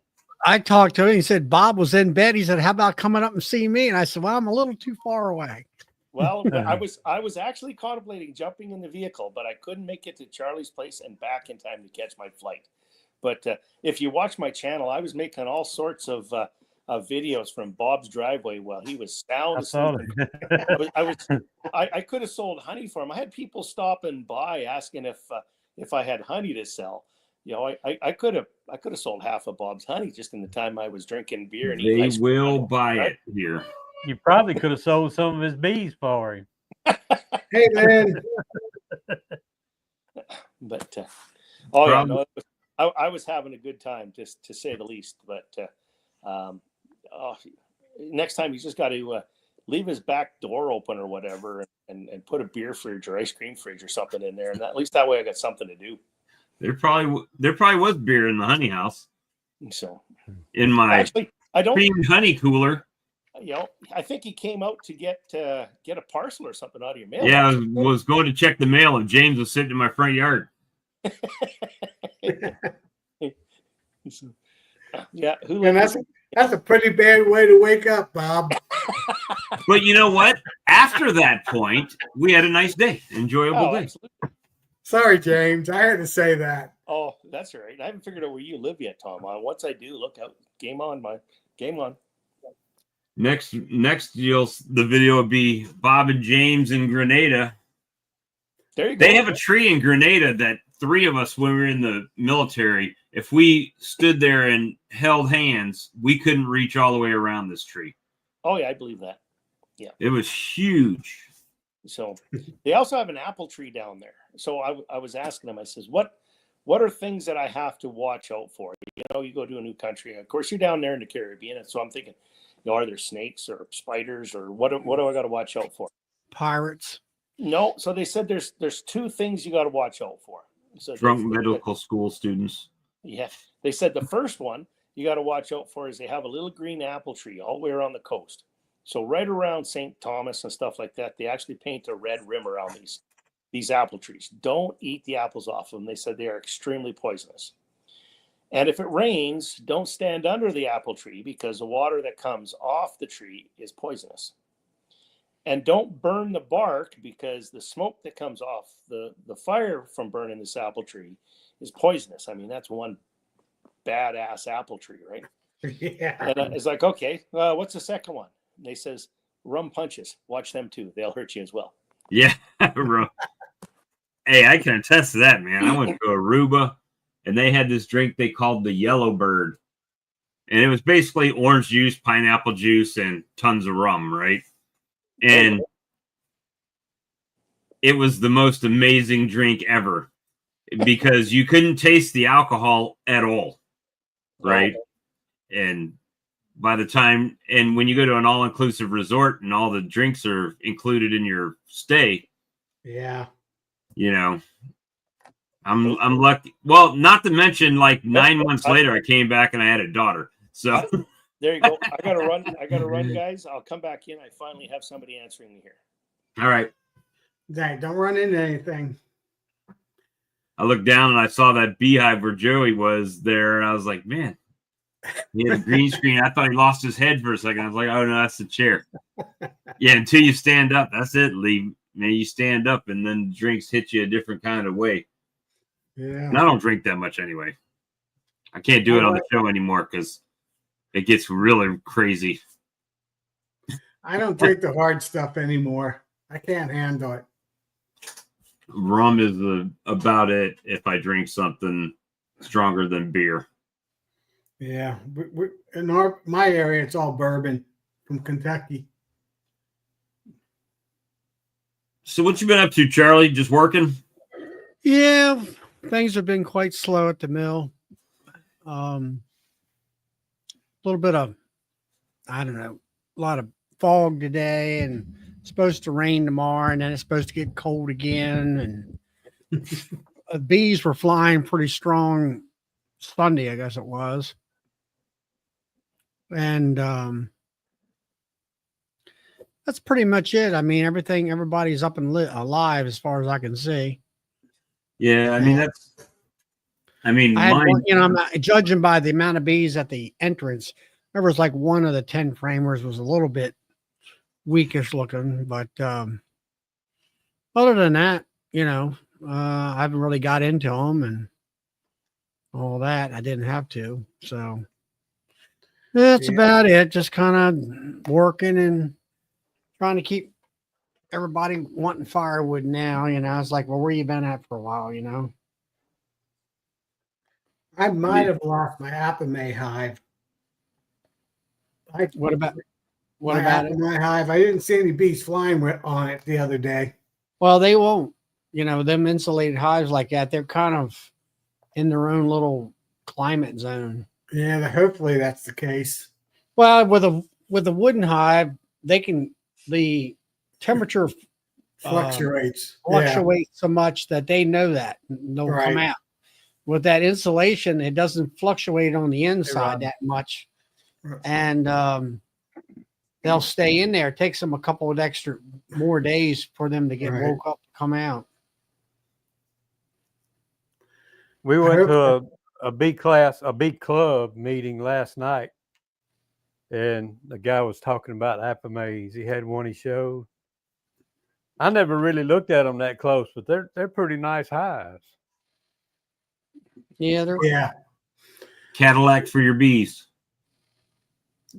I talked to him. He said Bob was in bed. He said, how about coming up and seeing me? And I said, well, I'm a little too far away. Well, I was actually contemplating jumping in the vehicle, but I couldn't make it to Charlie's place and back in time to catch my flight. But if you watch my channel, I was making all sorts of videos from Bob's driveway while he was sound asleep. I could have sold honey for him. I had people stopping by asking if I had honey to sell. I could have sold half of Bob's honey just in the time I was drinking beer and eating ice cream. They will buy it here. You probably could have sold some of his bees for him. Hey, man. But I was having a good time, just to say the least. But next time he's just got to leave his back door open or whatever, and put a beer fridge or ice cream fridge or something in there, and at least that way I got something to do. There probably was beer in the honey house. So in my creamed honey cooler. I think he came out to get a parcel or something out of your mail. Yeah, I was going to check the mail, and James was sitting in my front yard. Yeah, and that's a pretty bad way to wake up, Bob. But you know what? After that point, we had a nice day, enjoyable day. Absolutely. Sorry, James. I had to say that. Oh, that's all right. I haven't figured out where you live yet, Tom. Once I do, look out. Game on, game on. Next, the video will be Bob and James in Grenada. There you go. They have a tree in Grenada that three of us, when we were in the military, if we stood there and held hands, we couldn't reach all the way around this tree. Oh yeah, I believe that. Yeah, it was huge. So they also have an apple tree down there. So I was asking them, I says, what are things that I have to watch out for? You know, you go to a new country. Of course, you're down there in the Caribbean. And so I'm thinking, you know, are there snakes or spiders or what do I got to watch out for? Pirates. No. So they said there's two things you got to watch out for. So Drunk medical school students. yeah. They said the first one you got to watch out for is they have a little green apple tree all the way around the coast. So right around St. Thomas and stuff like that, they actually paint a red rim around these apple trees. Don't eat the apples off them. They said they are extremely poisonous. And if it rains, don't stand under the apple tree because the water that comes off the tree is poisonous. And don't burn the bark because the smoke that comes off the fire from burning this apple tree is poisonous. I mean, that's one badass apple tree, right? Yeah. And it's like, okay, what's the second one? And they says rum punches. Watch them too. They'll hurt you as well. Yeah. Hey, I can attest to that, man. I went to Aruba and they had this drink they called the Yellow Bird. And it was basically orange juice, pineapple juice, and tons of rum, right? And it was the most amazing drink ever because you couldn't taste the alcohol at all, right? And by the time, and when you go to an all-inclusive resort and all the drinks are included in your stay, Yeah. you know, I'm lucky. Well, not to mention, like 9 months later, I came back and I had a daughter. So there you go. I gotta run, guys. I'll come back in. I finally have somebody answering me here. all right. Zach, don't run into anything. I looked down and I saw that beehive where Joey was there, and I was like, man, he had a green screen. I thought he lost his head for a second. I was like, oh no, that's the chair. Yeah, until you stand up, that's it, Lee. Man, you stand up and then drinks hit you a different kind of way. Yeah. And I don't drink that much anyway. I can't do it on the show anymore because it gets really crazy. I don't drink the hard stuff anymore. I can't handle it. Rum is about it if I drink something stronger than beer. Yeah. In my area, it's all bourbon from Kentucky. So what you been up to, Charlie? Just working? Yeah, things have been quite slow at the mill. A little bit of, I don't know, a lot of fog today, and it's supposed to rain tomorrow, and then it's supposed to get cold again. And bees were flying pretty strong Sunday, I guess it was. And that's pretty much it. I mean, everybody's up and alive as far as I can see. Yeah, I mean I'm not judging by the amount of bees at the entrance. There was like one of the 10 framers was a little bit weakish looking, but other than that, I haven't really got into them and all that. I didn't have to, so that's about it. Just kind of working and trying to keep everybody wanting firewood now. It's like, well, where you been at for a while? I might have lost my Apamay hive. What about it? My hive? I didn't see any bees flying on it the other day. Well, they won't. Them insulated hives like that, they're kind of in their own little climate zone. Yeah, hopefully that's the case. Well, with a wooden hive, the temperature fluctuates so much that they know that they'll come out. With that insulation, it doesn't fluctuate on the inside that much, and they'll stay in there. It takes them a couple of more days for them to get woke up to come out. We went to a bee club meeting last night, and the guy was talking about Apamays. He had one he showed. I never really looked at them that close, but they're pretty nice hives. Yeah, Cadillac for your bees.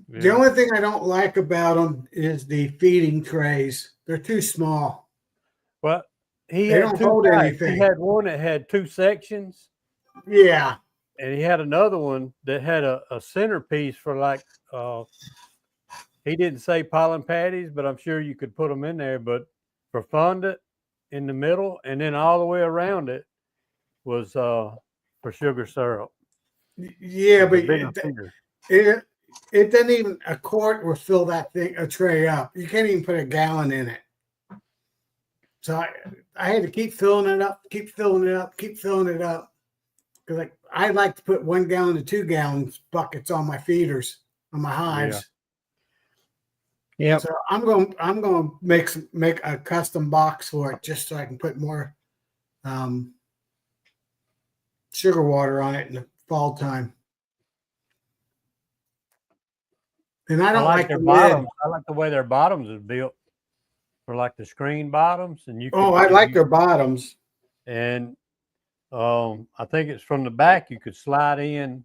Yeah. The only thing I don't like about them is the feeding trays. They're too small. Well, they don't hold anything. He had one that had 2 sections. Yeah. And he had another one that had a centerpiece for like, he didn't say pollen patties, but I'm sure you could put them in there. But profundant in the middle, and then all the way around it was for sugar syrup. Yeah, The but bigger figure. it doesn't even, a quart will fill that thing, a tray up. You can't even put a gallon in it. So I had to keep filling it up, keep filling it up, keep filling it up. Because I like to put 1 gallon to 2 gallons buckets on my feeders, on my hives. Yep. So I'm going to make a custom box for it just so I can put more sugar water on it in the fall time. And I don't like their the bottoms. lid. I like the way their bottoms is built for like the screen bottoms, and you. Oh, I like their bottoms. And I think it's from the back. You could slide in.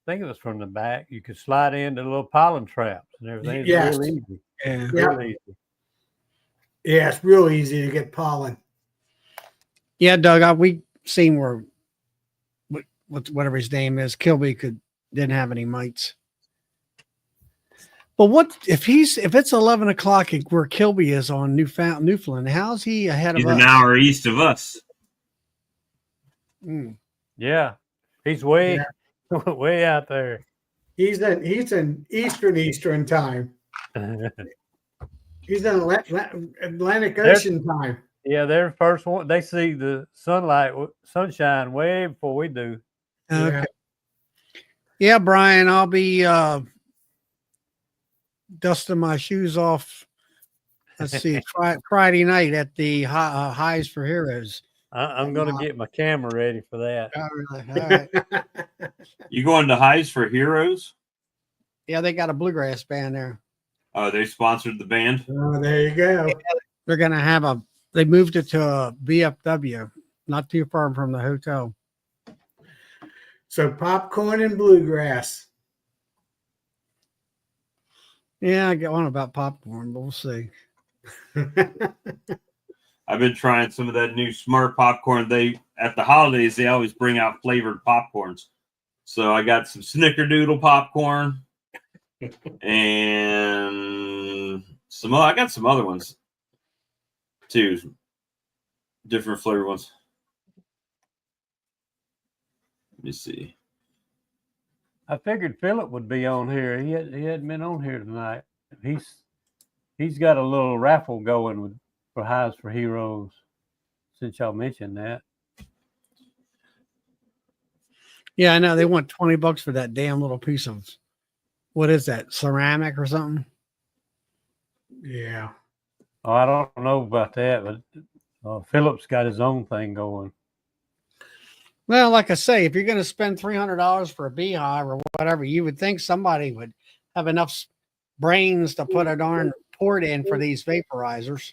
I think it was from the back. You could slide in the little pollen traps and everything. It's Yes. real easy. Yeah. Real easy. Yeah, it's real easy to get pollen. Yeah, Doug, we seen where whatever his name is, Kilby didn't have any mites. But what if it's 11 o'clock where Kilby is on Newfoundland? How's he ahead He's of us? an hour east of us. Yeah, he's way way out there. He's in Eastern time. He's in Atlantic Ocean time. Yeah, they're the first one. They see the sunshine way before we do. Okay. Yeah, Brian, I'll be dusting my shoes off. Let's see, Friday night at the Highs for Heroes. I'm going to get my camera ready for that. Oh, really? All right. You going to Highs for Heroes? Yeah, they got a bluegrass band there. Oh, they sponsored the band. Oh, there you go. They're going to have they moved it to a VFW, not too far from the hotel. So popcorn and bluegrass. Yeah, I get on about popcorn, but we'll see. I've been trying some of that new smart popcorn. At the holidays, they always bring out flavored popcorns. So I got some snickerdoodle popcorn and I got some other ones too. Different flavor ones. Let me see. I figured Philip would be on here. He hadn't been on here tonight. He's got a little raffle going for Highs for Heroes, since y'all mentioned that. Yeah, I know they want $20 for that damn little piece of, what is that, ceramic or something? Yeah. Oh, I don't know about that, but Philip's got his own thing going. Well, like I say, if you're going to spend $300 for a beehive or whatever, you would think somebody would have enough brains to put a darn port in for these vaporizers.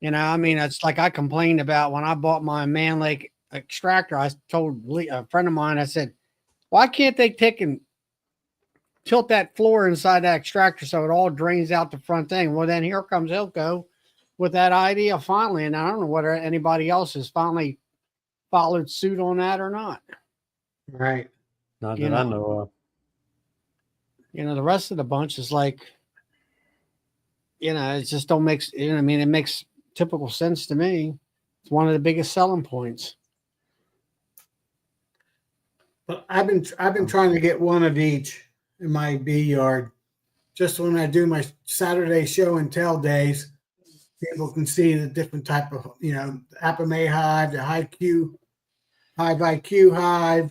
You know, I mean, it's like I complained about when I bought my Man Lake extractor. I told a friend of mine, I said, why can't they take and tilt that floor inside that extractor so it all drains out the front thing? Well, then here comes Hilco with that idea finally, and I don't know whether anybody else has finally followed suit on that or not. Right. Not that I know of. You know, the rest of the bunch is like, it just don't make, I mean, it makes typical sense to me. It's one of the biggest selling points. But I've been trying to get one of each in my bee yard. Just when I do my Saturday show and tell days, people can see the different type of, Apame hive, the Hive IQ hive,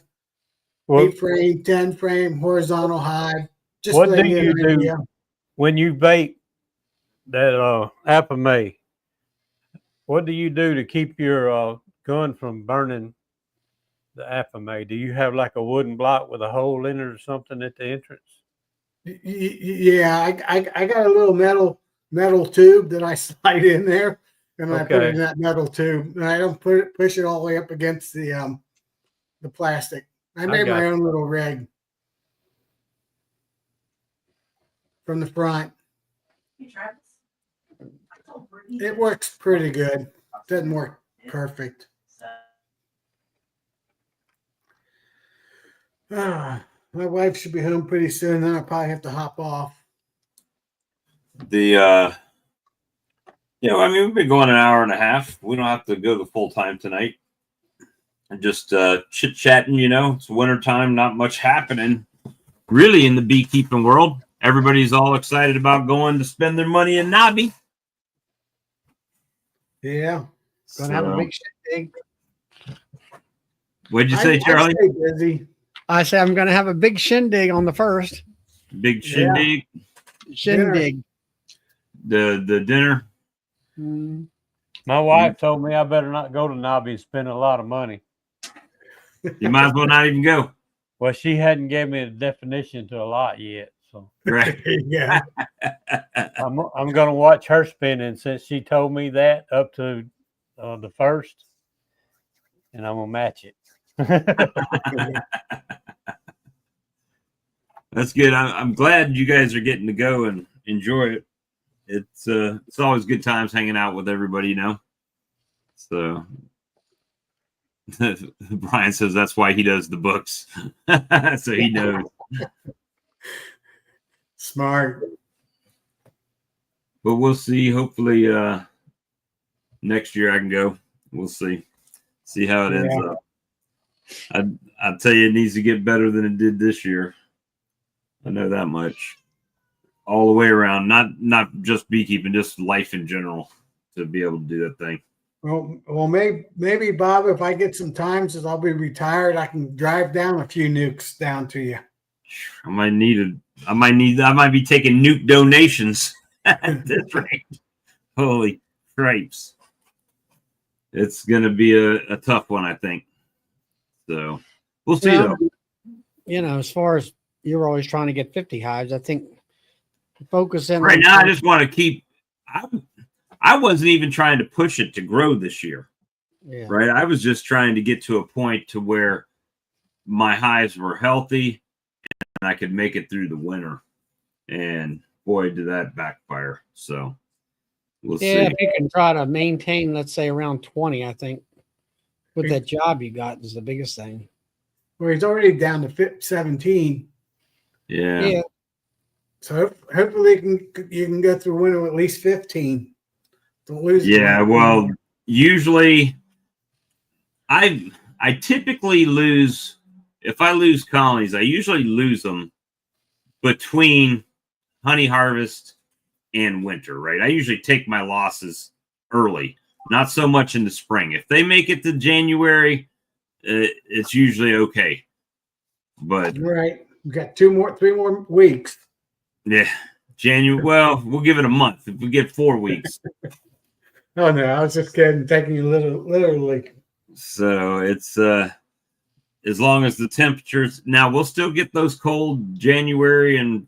8 frame, 10 frame, horizontal hive. Just what so do they get you an do idea. when you bake that Apame? What do you do to keep your gun from burning the Apame? Do you have like a wooden block with a hole in it or something at the entrance? Yeah, I got a little metal tube that I slide in there, and I put it in that metal tube, and I don't push it all the way up against the plastic. I made my own little rig from the front. It works pretty good. Doesn't work perfect. My wife should be home pretty soon. Then I'll probably have to hop off. The Yeah, I mean, we've been going an hour and a half. We don't have to go the full time tonight. And just chit chatting, it's winter time, not much happening really in the beekeeping world. Everybody's all excited about going to spend their money in Nobby. Yeah. Gonna have a big shindig. What'd you say, Charlie? I stay busy. I say I'm gonna have a big shindig on the 1st. Big shindig. Shindig. The dinner. Mm. My wife told me I better not go to Nobby and spend a lot of money. You might as well not even go. Well, she hadn't given me a definition to a lot yet, so Right. Yeah. I'm going to watch her spending since she told me that up to the 1st, and I'm going to match it. That's good. I'm glad you guys are getting to go and enjoy it. It's always good times hanging out with everybody, So Brian says that's why he does the books. So he knows. Smart. But we'll see. Hopefully next year I can go. We'll see. See how it ends up. I'll tell you, it needs to get better than it did this year. I know that much. All the way around, not just beekeeping, just life in general, to be able to do that thing. Well, maybe Bob, if I get some time, since I'll be retired, I can drive down a few nukes down to you. I might be taking nuke donations at this rate. Holy cripes. It's gonna be a tough one, I think. So we'll see though. As far as you're always trying to get 50 hives, I think focus in right now. I just want to keep. I wasn't even trying to push it to grow this year. Yeah. Right. I was just trying to get to a point to where my hives were healthy and I could make it through the winter. And boy, did that backfire. So we'll see. If you can try to maintain, let's say around 20, I think with that job you got is the biggest thing. Well, he's already down to 17. Yeah. So hopefully you can go through winter with at least 15. Don't lose. Yeah. Well, usually I typically lose, if I lose colonies, I usually lose them between honey harvest and winter, right? I usually take my losses early, not so much in the spring. If they make it to January, it's usually okay. But right, we got 3 more weeks. Yeah, January. Well, we'll give it a month. If we get 4 weeks. Oh no, I was just kidding, taking you literally. So it's as long as the temperatures. Now we'll still get those cold January and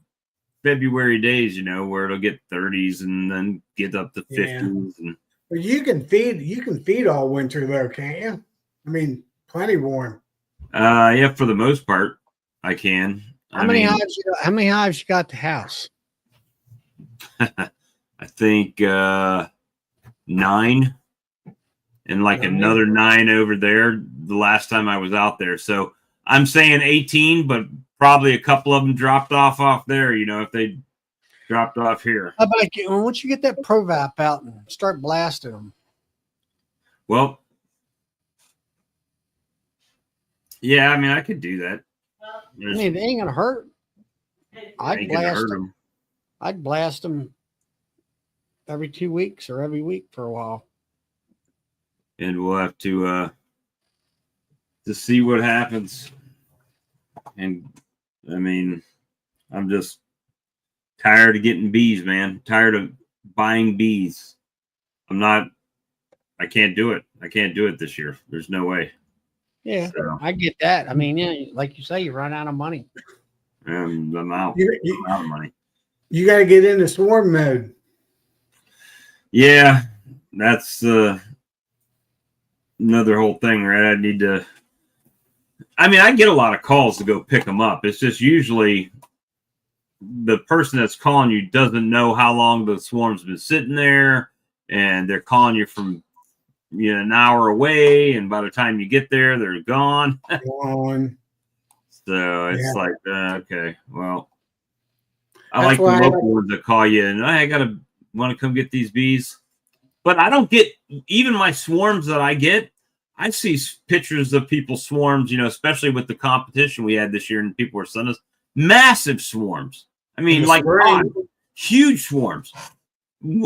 February days, where it'll get 30s and then get up to 50s. And but you can feed all winter though, can't you? I mean, plenty warm. Yeah, for the most part, I can. How many hives you got at the house? I think 9, and like 9. Another 9 over there the last time I was out there. So I'm saying 18, but probably a couple of them dropped off there, if they dropped off here. How about once you get that ProVap out and start blasting them? Well, yeah, I mean, I could do that. They ain't gonna hurt. I'd blast them every 2 weeks or every week for a while. And we'll have to see what happens. And I mean, I'm just tired of getting bees, man. Tired of buying bees. I can't do it. I can't do it this year. There's no way. Yeah, so, I get that. I mean, like you say, you run out of money. And I'm out. I'm out of money. You got to get into swarm mode. Yeah, that's another whole thing, right? I need to. I mean, I get a lot of calls to go pick them up. It's just usually the person that's calling you doesn't know how long the swarm's been sitting there, and they're calling you from an hour away, and by the time you get there, they're gone. So it's like, okay, well, I like the local ones that call you and I want to come get these bees. But I don't get even my swarms that I get. I see pictures of people swarms, especially with the competition we had this year, and people were sending us massive swarms. I mean, like huge swarms.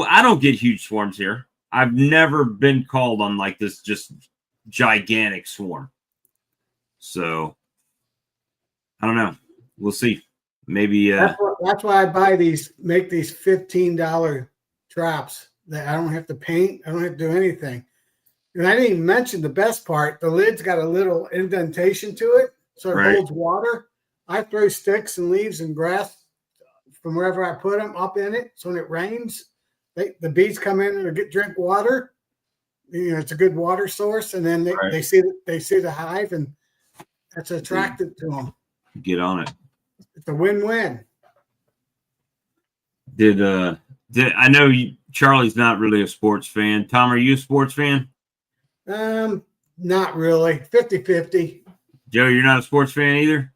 I don't get huge swarms here. I've never been called on like this just gigantic swarm. So I don't know. We'll see. Maybe that's why I make these $15 traps that I don't have to paint. I don't have to do anything. And I didn't even mention the best part. The lid's got a little indentation to it, so it holds water. I throw sticks and leaves and grass from wherever I put them up in it. So when it rains, the bees come in and drink water. It's a good water source, and then they see the hive, and that's attractive to them. Get on it. It's a win-win. Did I know Charlie's not really a sports fan. Tom, are you a sports fan? Not really. 50-50. Joe, you're not a sports fan either?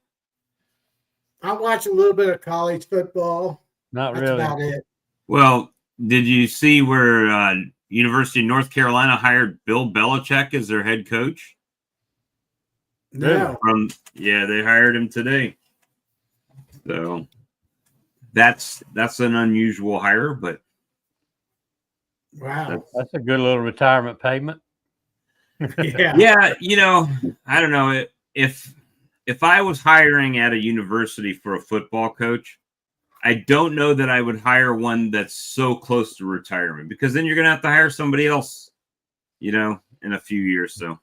I watch a little bit of college football. Not That's really. about it. Well, did you see where University of North Carolina hired Bill Belichick as their head coach? No. They hired him today. So that's an unusual hire, but Wow. That's a good little retirement payment. Yeah. Yeah, I don't know. If I was hiring at a university for a football coach, I don't know that I would hire one that's so close to retirement, because then you're going to have to hire somebody else, in a few years. So.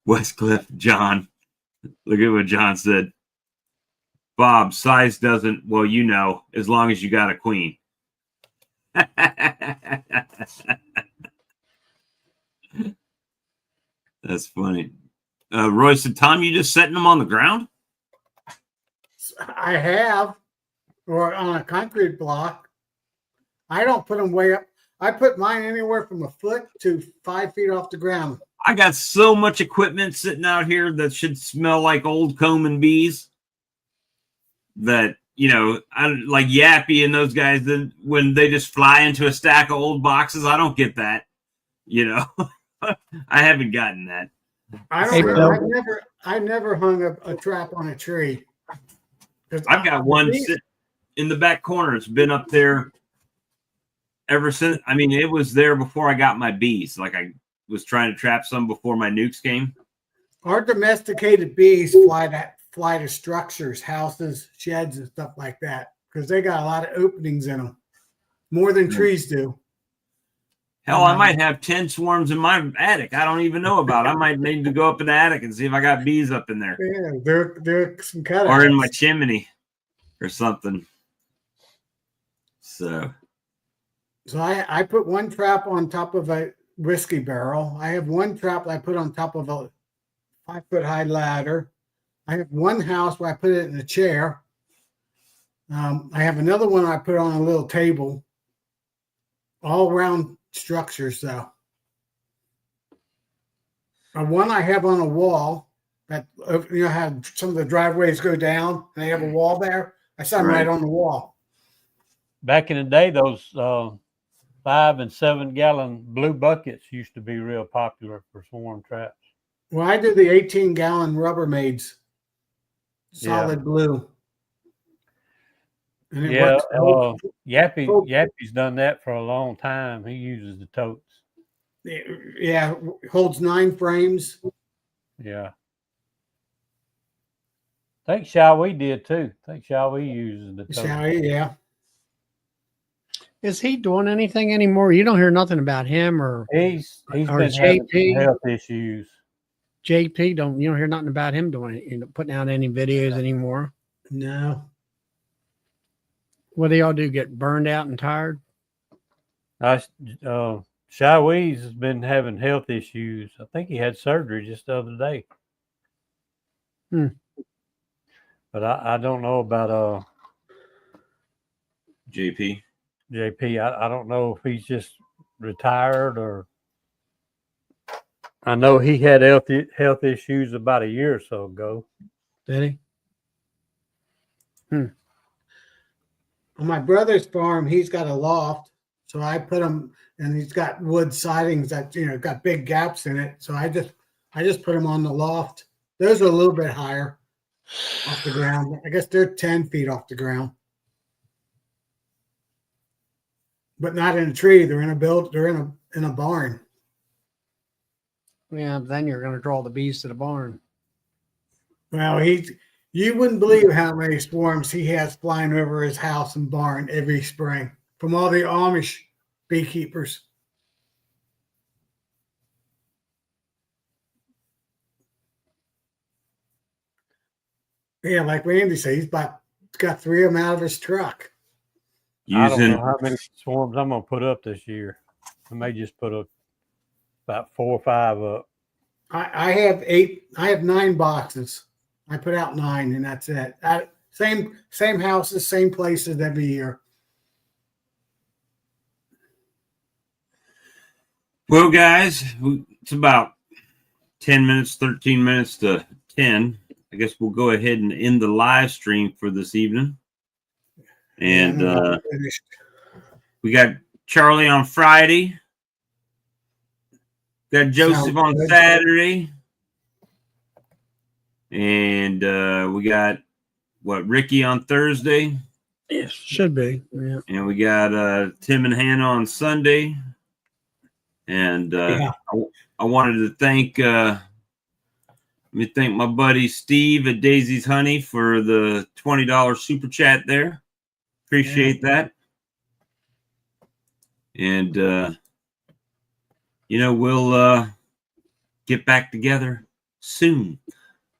Westcliff, John. Look at what John said. Bob, size doesn't, as long as you got a queen. That's funny. Roy said, Tom, you just setting them on the ground? I have, or on a concrete block. I don't put them way up. I put mine anywhere from a foot to 5 feet off the ground. I got so much equipment sitting out here that should smell like old comb and bees that, I like Yappy and those guys, then when they just fly into a stack of old boxes, I don't get that, I haven't gotten that. I never hung a trap on a tree. I've got one sitting in the back corner. It's been up there ever since. I mean, it was there before I got my bees. Like, I was trying to trap some before my nukes came. Our domesticated bees fly to structures, houses, sheds, and stuff like that, because they got a lot of openings in them, more than trees do. Hell, I might have 10 swarms in my attic. I don't even know about. I might need to go up in the attic and see if I got bees up in there. Yeah, they're some cutouts. Or in my chimney or something. So I put one trap on top of a whiskey barrel. I have one trap I put on top of a 5-foot high ladder. I have one house where I put it in a chair. I have another one I put on a little table. All around structures, though. One I have on a wall that how some of the driveways go down and they have a wall there. I set them right on the wall. Back in the day, those 5 and 7 gallon blue buckets used to be real popular for swarm traps. Well, I do the 18-gallon Rubbermaids, solid blue. And Yappy's done that for a long time. He uses the totes. Yeah, holds 9 frames. Yeah. I think Shawi did too. I think Shawi uses the totes. Shawi, yeah. Is he doing anything anymore? You don't hear nothing about him or he's been JP having health issues. JP, you don't hear nothing about him putting out any videos anymore. No. What do y'all do? Get burned out and tired? Shawi's has been having health issues. I think he had surgery just the other day. But I don't know about JP. I don't know if he's just retired or. I know he had health issues about a year or so ago. Did he? On my brother's farm, he's got a loft, so I put them, and he's got wood sidings that got big gaps in it. So I just put them on the loft. Those are a little bit higher off the ground. I guess they're 10 feet off the ground, but not in a tree. They're in a barn. Yeah, then you're going to draw the bees to the barn. Well, you wouldn't believe how many swarms he has flying over his house and barn every spring from all the Amish beekeepers. Yeah, like Randy said, he's got 3 of them out of his truck. I don't know Using how many swarms I'm gonna put up this year. I may just put up about 4 or 5 up. I have 8. I have 9 boxes. I put out 9, and that's it. Same houses, same places every year. Well, guys, it's about 10 minutes, 13 minutes to 10. I guess we'll go ahead and end the live stream for this evening. And we got Charlie on Friday. Got Joseph on Saturday. And we got Ricky on Thursday. Yes, should be. Yeah. And we got Tim and Hannah on Sunday. And I wanted to thank my buddy Steve at Daisy's Honey for the $20 super chat there. Appreciate that. And we'll get back together soon.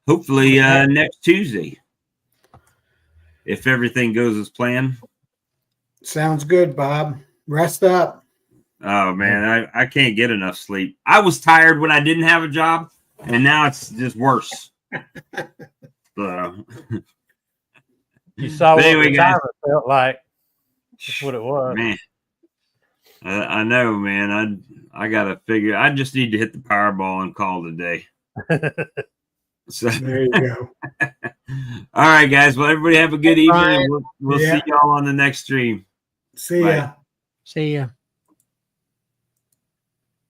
Hopefully next Tuesday, if everything goes as planned. Sounds good, Bob. Rest up. Oh man, I can't get enough sleep. I was tired when I didn't have a job, and now it's just worse. So. You saw what anyway, the timer felt like. That's what it was. Man, I know, man. I gotta figure. I just need to hit the Powerball and call it a day. So there you go. All right, guys. Well, everybody have a good evening. We'll see y'all on the next stream. See ya. See ya.